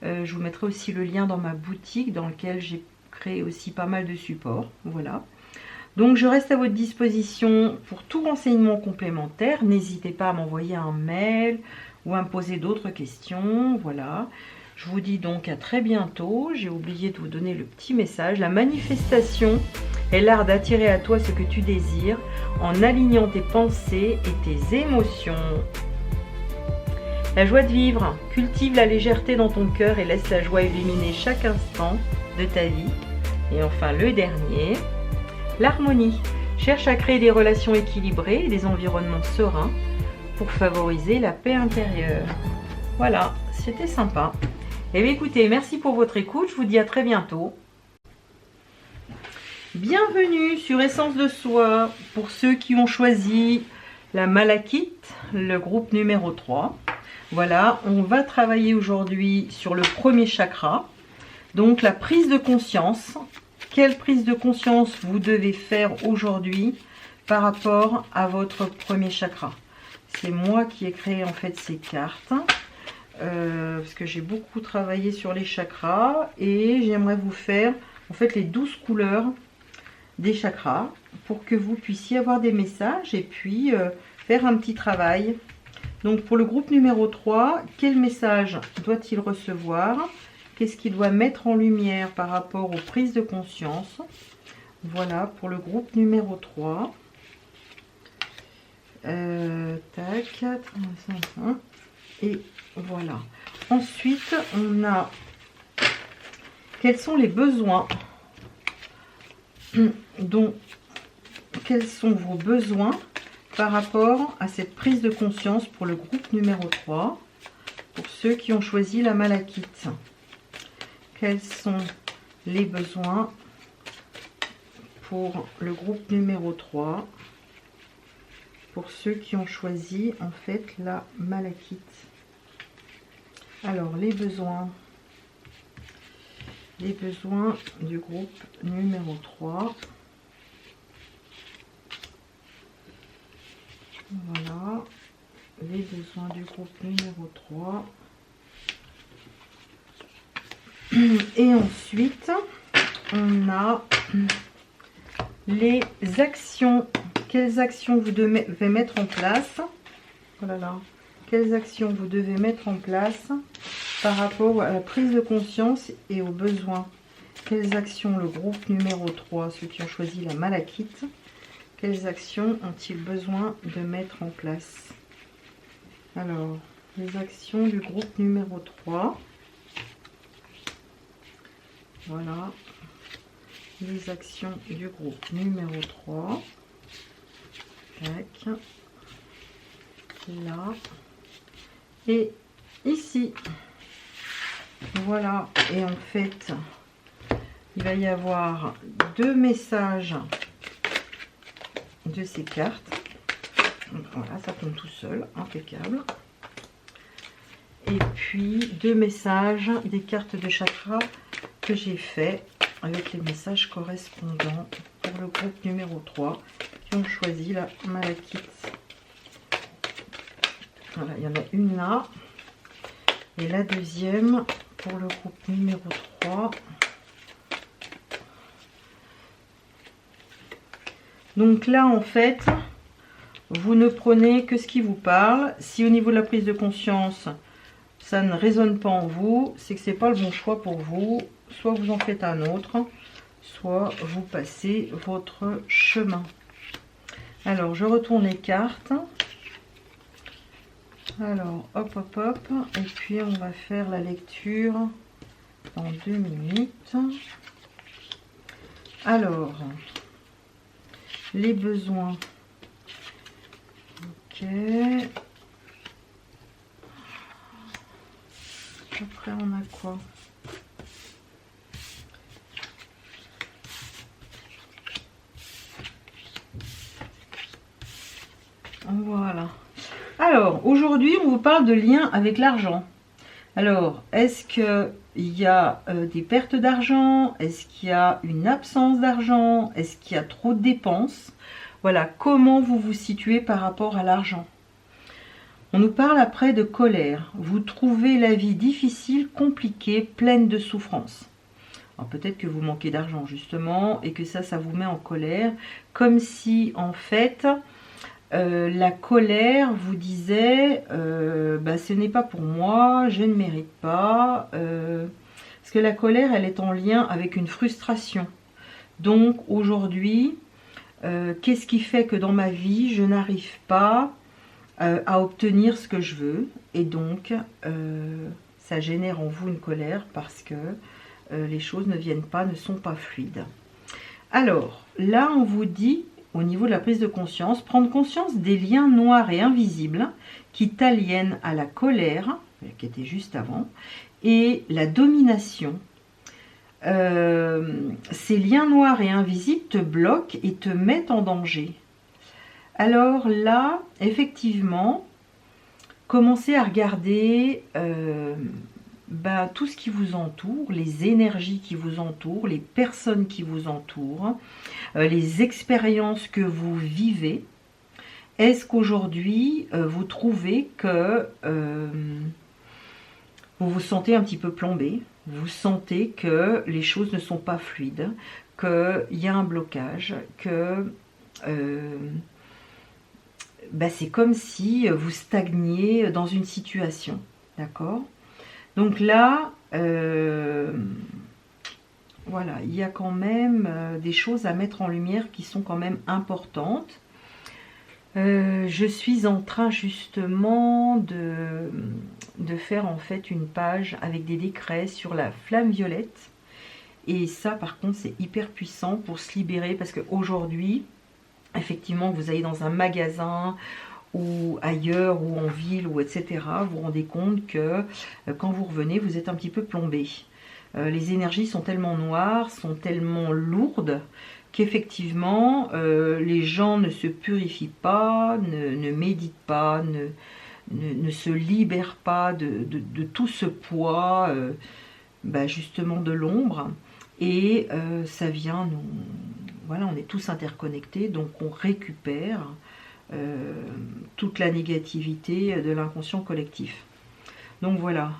Je vous mettrai aussi le lien dans ma boutique dans lequel j'ai créé aussi pas mal de supports. Voilà. Donc je reste à votre disposition pour tout renseignement complémentaire. N'hésitez pas à m'envoyer un mail ou à me poser d'autres questions. Voilà. Je vous dis donc à très bientôt. J'ai oublié de vous donner le petit message. La manifestation est l'art d'attirer à toi ce que tu désires en alignant tes pensées et tes émotions. La joie de vivre. Cultive la légèreté dans ton cœur et laisse la joie illuminer chaque instant de ta vie. Et enfin, le dernier, l'harmonie. Cherche à créer des relations équilibrées et des environnements sereins pour favoriser la paix intérieure. Voilà, c'était sympa. Et bien écoutez, merci pour votre écoute. Je vous dis à très bientôt. Bienvenue sur Essence de Soi pour ceux qui ont choisi la malachite, le groupe numéro 3. Voilà, on va travailler aujourd'hui sur le premier chakra. Donc la prise de conscience. Quelle prise de conscience vous devez faire aujourd'hui par rapport à votre premier chakra? C'est moi qui ai créé en fait ces cartes. Parce que j'ai beaucoup travaillé sur les chakras. Et j'aimerais vous faire en fait les 12 couleurs des chakras pour que vous puissiez avoir des messages et puis faire un petit travail. Donc pour le groupe numéro 3, quel message doit-il recevoir? Qu'est-ce qu'il doit mettre en lumière par rapport aux prises de conscience? Voilà pour le groupe numéro 3. Tac, 4, 5, 1, et voilà. Ensuite, on a quels sont les besoins? Donc, quels sont vos besoins par rapport à cette prise de conscience pour le groupe numéro 3, pour ceux qui ont choisi la malachite? Quels sont les besoins pour le groupe numéro 3, pour ceux qui ont choisi en fait la malachite? Alors, les besoins du groupe numéro 3. Voilà, les besoins du groupe numéro 3. Et ensuite, on a les actions. Quelles actions vous devez mettre en place? Oh là là. Quelles actions vous devez mettre en place par rapport à la prise de conscience et aux besoins? Quelles actions le groupe numéro 3, ceux qui ont choisi la malachite, quelles actions ont-ils besoin de mettre en place? Alors, les actions du groupe numéro 3. Voilà. Les actions du groupe numéro 3. Tac. Là. Et ici. Voilà. Et en fait, il va y avoir 2 messages de ces cartes. Voilà, ça tombe tout seul. Impeccable. Et puis 2 messages des cartes de chakra que j'ai fait avec les messages correspondants pour le groupe numéro 3 qui ont choisi la malachite. Voilà, il y en a une là. Et la deuxième pour le groupe numéro 3. Donc là, en fait, vous ne prenez que ce qui vous parle. Si au niveau de la prise de conscience, ça ne résonne pas en vous, c'est que ce n'est pas le bon choix pour vous. Soit vous en faites un autre, soit vous passez votre chemin. Alors, je retourne les cartes. Alors, hop, hop, hop. Et puis, on va faire la lecture en 2 minutes. Alors, les besoins. Ok. Après, on a quoi? Voilà. Alors, aujourd'hui, on vous parle de lien avec l'argent. Alors, est-ce qu'il y a des pertes d'argent? Est-ce qu'il y a une absence d'argent? Est-ce qu'il y a trop de dépenses? Voilà, comment vous vous situez par rapport à l'argent? On nous parle après de colère. Vous trouvez la vie difficile, compliquée, pleine de souffrances. Alors peut-être que vous manquez d'argent justement et que ça vous met en colère. Comme si en fait la colère vous disait ce n'est pas pour moi, je ne mérite pas. Parce que la colère, elle est en lien avec une frustration. Donc aujourd'hui, qu'est-ce qui fait que dans ma vie, je n'arrive pas à obtenir ce que je veux. Et donc, ça génère en vous une colère parce que les choses ne viennent pas, ne sont pas fluides. Alors, là, on vous dit, au niveau de la prise de conscience, prendre conscience des liens noirs et invisibles qui t'aliènent à la colère, qui était juste avant, et la domination. Ces liens noirs et invisibles te bloquent et te mettent en danger. Alors là, effectivement, commencez à regarder tout ce qui vous entoure, les énergies qui vous entourent, les personnes qui vous entourent, les expériences que vous vivez. Est-ce qu'aujourd'hui, vous trouvez que vous vous sentez un petit peu plombé? Vous sentez que les choses ne sont pas fluides, qu'il y a un blocage, que c'est comme si vous stagniez dans une situation. D'accord? Donc là, voilà, il y a quand même des choses à mettre en lumière qui sont quand même importantes. Je suis en train justement de faire en fait une page avec des décrets sur la flamme violette. Et ça, par contre, c'est hyper puissant pour se libérer parce qu'aujourd'hui, effectivement, vous allez dans un magasin ou ailleurs, ou en ville, ou etc., vous vous rendez compte que quand vous revenez, vous êtes un petit peu plombé. Les énergies sont tellement noires, sont tellement lourdes, qu'effectivement, les gens ne se purifient pas, ne méditent pas, ne se libèrent pas de tout ce poids, justement de l'ombre. Et ça vient, voilà, on est tous interconnectés, donc on récupère toute la négativité de l'inconscient collectif. Donc voilà,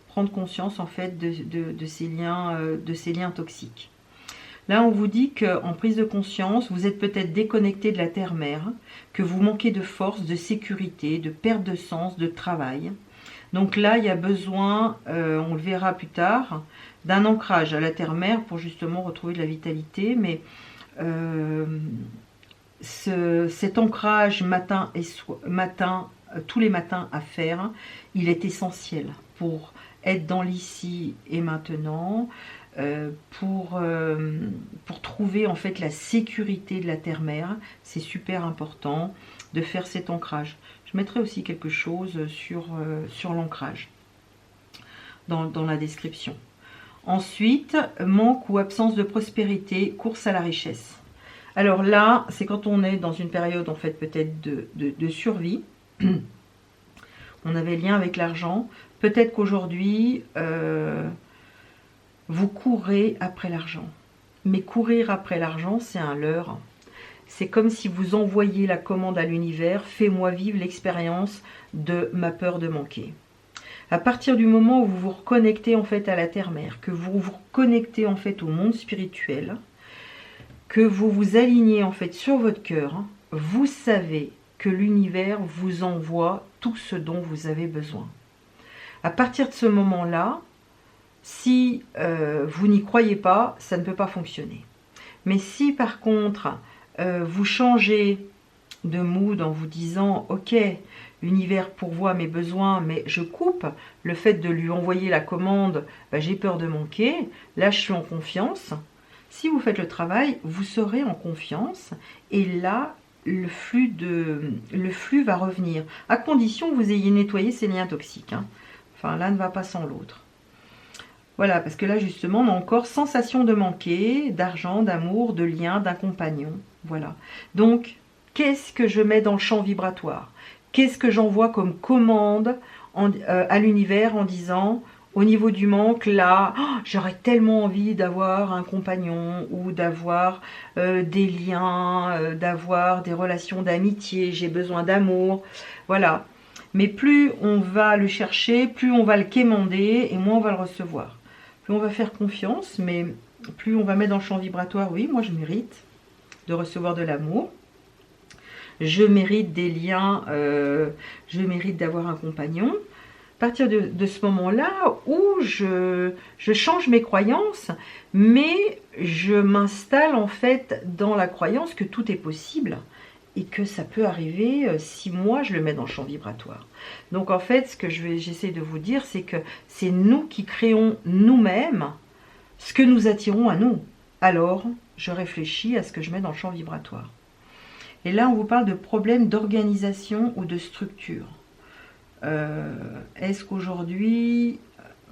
prendre conscience en fait de ces liens toxiques. Là, on vous dit qu'en prise de conscience, vous êtes peut-être déconnecté de la terre-mère, que vous manquez de force, de sécurité, de perte de sens, de travail. Donc là, il y a besoin, on le verra plus tard, d'un ancrage à la terre-mère pour justement retrouver de la vitalité. Mais cet ancrage tous les matins à faire, il est essentiel pour être dans l'ici et maintenant, pour trouver en fait la sécurité de la terre-mère. C'est super important de faire cet ancrage. Je mettrai aussi quelque chose sur l'ancrage dans la description. Ensuite, manque ou absence de prospérité, course à la richesse. Alors là, c'est quand on est dans une période en fait peut-être de survie. On avait lien avec l'argent. Peut-être qu'aujourd'hui, vous courez après l'argent. Mais courir après l'argent, c'est un leurre. C'est comme si vous envoyiez la commande à l'univers, fais-moi vivre l'expérience de ma peur de manquer. À partir du moment où vous vous reconnectez en fait à la terre-mère, que vous vous reconnectez en fait au monde spirituel, que vous vous alignez en fait sur votre cœur, vous savez que l'univers vous envoie tout ce dont vous avez besoin. À partir de ce moment-là, si vous n'y croyez pas, ça ne peut pas fonctionner. Mais si par contre, vous changez de mood en vous disant « Ok, l'univers pourvoit mes besoins, mais je coupe le fait de lui envoyer la commande, j'ai peur de manquer, là je suis en confiance ». Si vous faites le travail, vous serez en confiance et là, le flux va revenir, à condition que vous ayez nettoyé ces liens toxiques. Hein. Enfin, l'un ne va pas sans l'autre. Voilà, parce que là, justement, on a encore sensation de manquer, d'argent, d'amour, de lien, d'un compagnon. Voilà. Donc, qu'est-ce que je mets dans le champ vibratoire? Qu'est-ce que j'envoie comme commande à l'univers en disant, au niveau du manque, là, oh, j'aurais tellement envie d'avoir un compagnon ou d'avoir des liens, d'avoir des relations d'amitié, j'ai besoin d'amour. Voilà. Mais plus on va le chercher, plus on va le quémander et moins on va le recevoir. Plus on va faire confiance, mais plus on va mettre dans le champ vibratoire, oui, moi je mérite de recevoir de l'amour. Je mérite des liens, je mérite d'avoir un compagnon. À partir de ce moment-là où je change mes croyances, mais je m'installe en fait dans la croyance que tout est possible et que ça peut arriver si moi je le mets dans le champ vibratoire. Donc en fait, ce que j'essaie de vous dire, c'est que c'est nous qui créons nous-mêmes ce que nous attirons à nous. Alors, je réfléchis à ce que je mets dans le champ vibratoire. Et là, on vous parle de problèmes d'organisation ou de structure. Est-ce qu'aujourd'hui,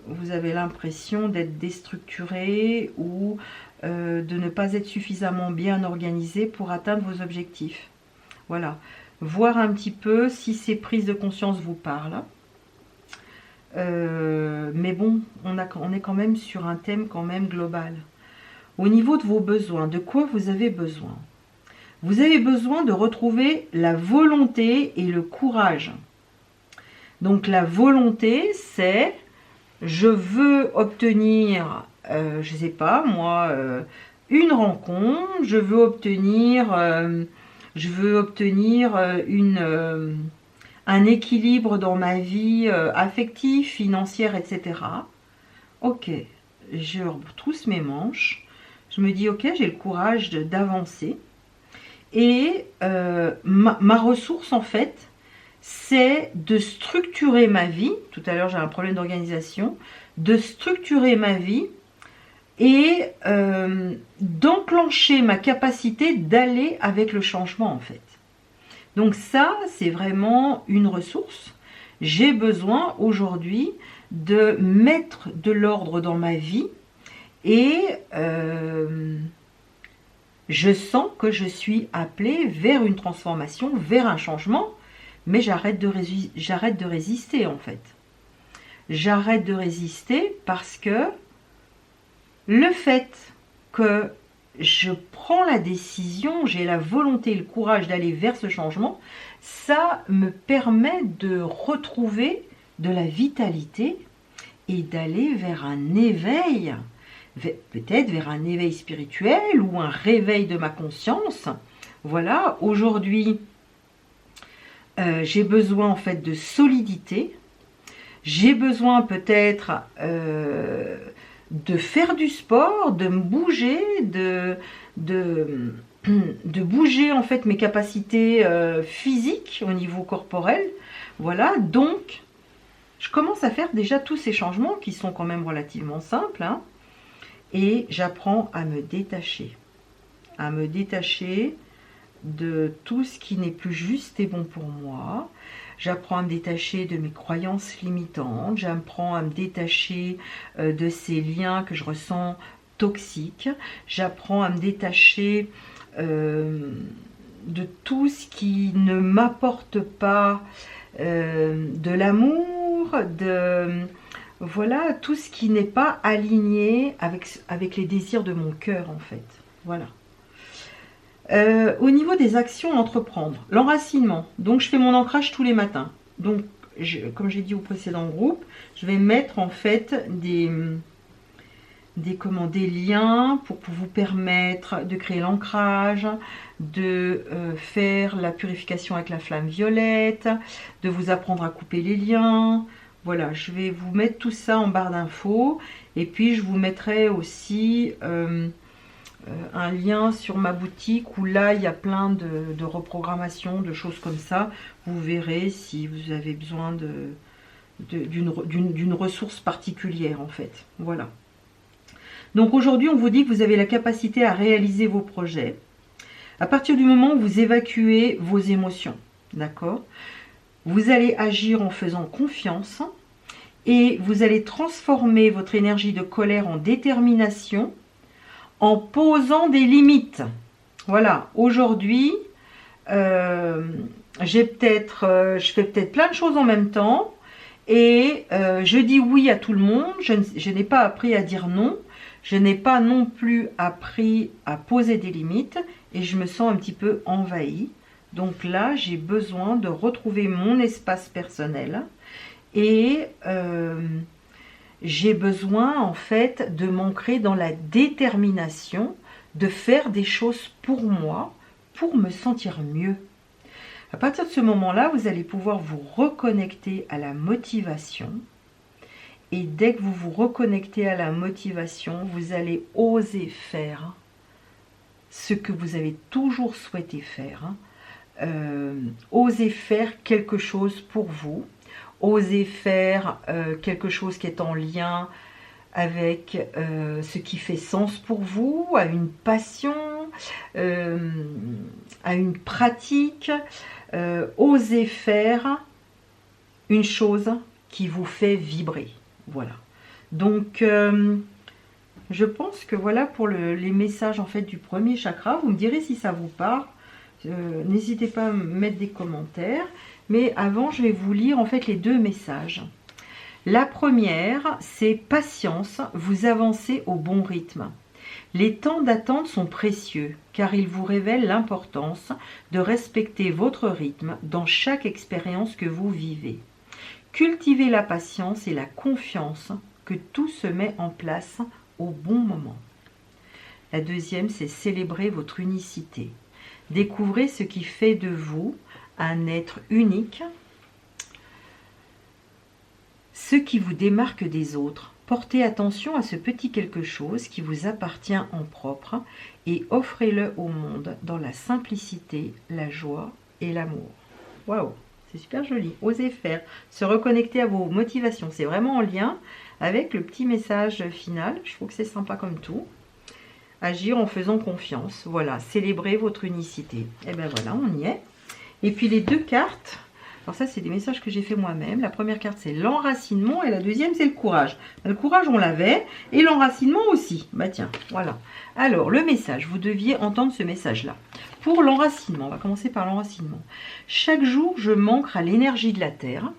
vous avez l'impression d'être déstructuré ou de ne pas être suffisamment bien organisé pour atteindre vos objectifs? Voilà. Voir un petit peu si ces prises de conscience vous parlent. Mais bon, on est quand même sur un thème quand même global. Au niveau de vos besoins, de quoi vous avez besoin? Vous avez besoin de retrouver la volonté et le courage. Donc la volonté, c'est je veux obtenir, je ne sais pas moi, une rencontre, je veux obtenir un équilibre dans ma vie affective, financière, etc. Ok, je retrousse mes manches, je me dis ok, j'ai le courage d'avancer. Et ma ressource en fait, c'est de structurer ma vie. Tout à l'heure j'ai un problème d'organisation, de structurer ma vie et d'enclencher ma capacité d'aller avec le changement en fait. Donc ça, c'est vraiment une ressource. J'ai besoin aujourd'hui de mettre de l'ordre dans ma vie et je sens que je suis appelée vers une transformation, vers un changement, mais j'arrête de résister en fait. J'arrête de résister parce que le fait que je prends la décision, j'ai la volonté et le courage d'aller vers ce changement, ça me permet de retrouver de la vitalité et d'aller vers un éveil, peut-être vers un éveil spirituel ou un réveil de ma conscience. Voilà, aujourd'hui, j'ai besoin en fait de solidité, j'ai besoin peut-être de faire du sport, de me bouger, de bouger en fait mes capacités physiques au niveau corporel. Voilà, donc je commence à faire déjà tous ces changements qui sont quand même relativement simples, hein, et j'apprends à me détacher de tout ce qui n'est plus juste et bon pour moi. J'apprends à me détacher de mes croyances limitantes, j'apprends à me détacher de ces liens que je ressens toxiques, j'apprends à me détacher de tout ce qui ne m'apporte pas de l'amour, voilà, tout ce qui n'est pas aligné avec les désirs de mon cœur en fait. Voilà. Au niveau des actions à entreprendre, l'enracinement, donc je fais mon ancrage tous les matins. Donc, comme j'ai dit au précédent groupe, je vais mettre en fait des liens pour vous permettre de créer l'ancrage, de faire la purification avec la flamme violette, de vous apprendre à couper les liens. Voilà, je vais vous mettre tout ça en barre d'infos et puis je vous mettrai aussi un lien sur ma boutique où là il y a plein de reprogrammations, de choses comme ça. Vous verrez si vous avez besoin d'une ressource particulière en fait. Voilà. Donc aujourd'hui on vous dit que vous avez la capacité à réaliser vos projets à partir du moment où vous évacuez vos émotions. D'accord ? Vous allez agir en faisant confiance et vous allez transformer votre énergie de colère en détermination en posant des limites. Voilà, aujourd'hui, je fais peut-être plein de choses en même temps et je dis oui à tout le monde. Je n'ai pas appris à dire non. Je n'ai pas non plus appris à poser des limites et je me sens un petit peu envahie. Donc là, j'ai besoin de retrouver mon espace personnel et j'ai besoin en fait de m'ancrer dans la détermination de faire des choses pour moi, pour me sentir mieux. À partir de ce moment-là, vous allez pouvoir vous reconnecter à la motivation. Et dès que vous vous reconnectez à la motivation, vous allez oser faire ce que vous avez toujours souhaité faire, osez faire quelque chose pour vous, osez faire quelque chose qui est en lien avec ce qui fait sens pour vous, à une passion, à une pratique. Osez faire une chose qui vous fait vibrer. Voilà. Donc, je pense que voilà pour les messages en fait du premier chakra. Vous me direz si ça vous parle. N'hésitez pas à mettre des commentaires. Mais avant, je vais vous lire en fait les deux messages. La première, c'est patience, vous avancez au bon rythme. Les temps d'attente sont précieux car ils vous révèlent l'importance de respecter votre rythme dans chaque expérience que vous vivez. Cultivez la patience et la confiance que tout se met en place au bon moment. La deuxième, c'est célébrer votre unicité. Découvrez ce qui fait de vous un être unique, ce qui vous démarque des autres. Portez attention à ce petit quelque chose qui vous appartient en propre et offrez-le au monde dans la simplicité, la joie et l'amour. Waouh, c'est super joli. Osez faire, se reconnecter à vos motivations. C'est vraiment en lien avec le petit message final. Je trouve que c'est sympa comme tout. Agir en faisant confiance. Voilà, célébrez votre unicité. Et bien voilà, on y est. Et puis les deux cartes. Alors ça, c'est des messages que j'ai fait moi-même. La première carte, c'est l'enracinement et la deuxième, c'est le courage. Le courage, on l'avait et l'enracinement aussi. Bah tiens, voilà. Alors, le message, vous deviez entendre ce message-là. Pour l'enracinement, on va commencer par l'enracinement. Chaque jour, je m'ancre à l'énergie de la terre.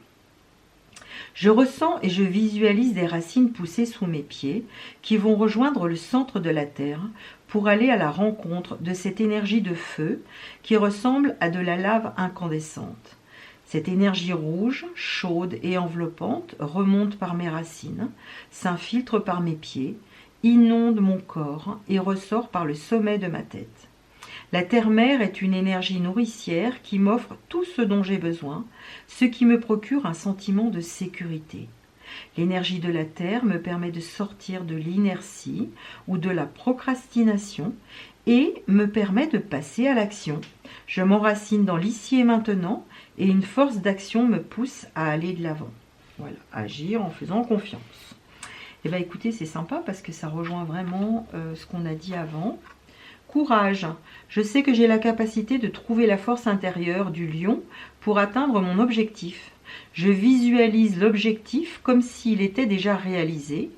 Je ressens et je visualise des racines pousser sous mes pieds qui vont rejoindre le centre de la terre pour aller à la rencontre de cette énergie de feu qui ressemble à de la lave incandescente. Cette énergie rouge, chaude et enveloppante remonte par mes racines, s'infiltre par mes pieds, inonde mon corps et ressort par le sommet de ma tête. La terre-mère est une énergie nourricière qui m'offre tout ce dont j'ai besoin, ce qui me procure un sentiment de sécurité. L'énergie de la terre me permet de sortir de l'inertie ou de la procrastination et me permet de passer à l'action. Je m'enracine dans l'ici et maintenant et une force d'action me pousse à aller de l'avant. Voilà, agir en faisant confiance. Et bien écoutez, c'est sympa parce que ça rejoint vraiment ce qu'on a dit avant. Courage. Je sais que j'ai la capacité de trouver la force intérieure du lion pour atteindre mon objectif. Je visualise l'objectif comme s'il était déjà réalisé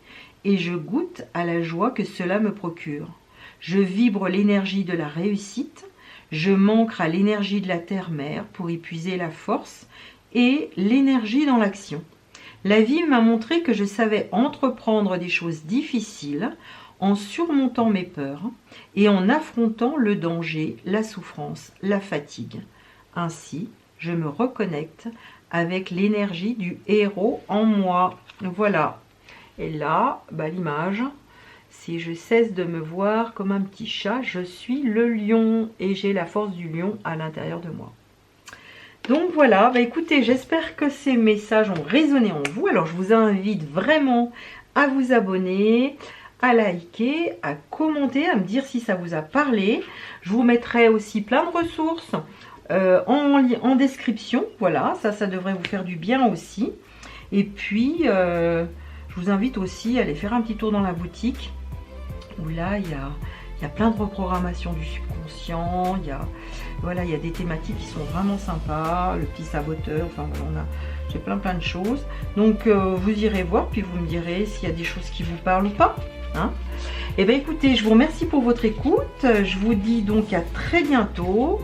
et je goûte à la joie que cela me procure. Je vibre l'énergie de la réussite. Je m'ancre à l'énergie de la terre-mère pour y puiser la force et l'énergie dans l'action. La vie m'a montré que je savais entreprendre des choses difficiles en surmontant mes peurs et en affrontant le danger, la souffrance, la fatigue. Ainsi, je me reconnecte avec l'énergie du héros en moi. Voilà. Et là, bah, l'image, si je cesse de me voir comme un petit chat, je suis le lion et j'ai la force du lion à l'intérieur de moi. Donc voilà, bah écoutez, j'espère que ces messages ont résonné en vous. Alors je vous invite vraiment à vous abonner, à liker, à commenter, à me dire si ça vous a parlé. Je vous mettrai aussi plein de ressources en description. Voilà, ça devrait vous faire du bien aussi. Et puis, je vous invite aussi à aller faire un petit tour dans la boutique où là, il y a plein de reprogrammations du subconscient. Voilà, il y a des thématiques qui sont vraiment sympas. Le petit saboteur, enfin voilà, j'ai plein de choses. Donc, vous irez voir, puis vous me direz s'il y a des choses qui vous parlent ou pas. Hein. Et bien écoutez, je vous remercie pour votre écoute. Je vous dis donc à très bientôt.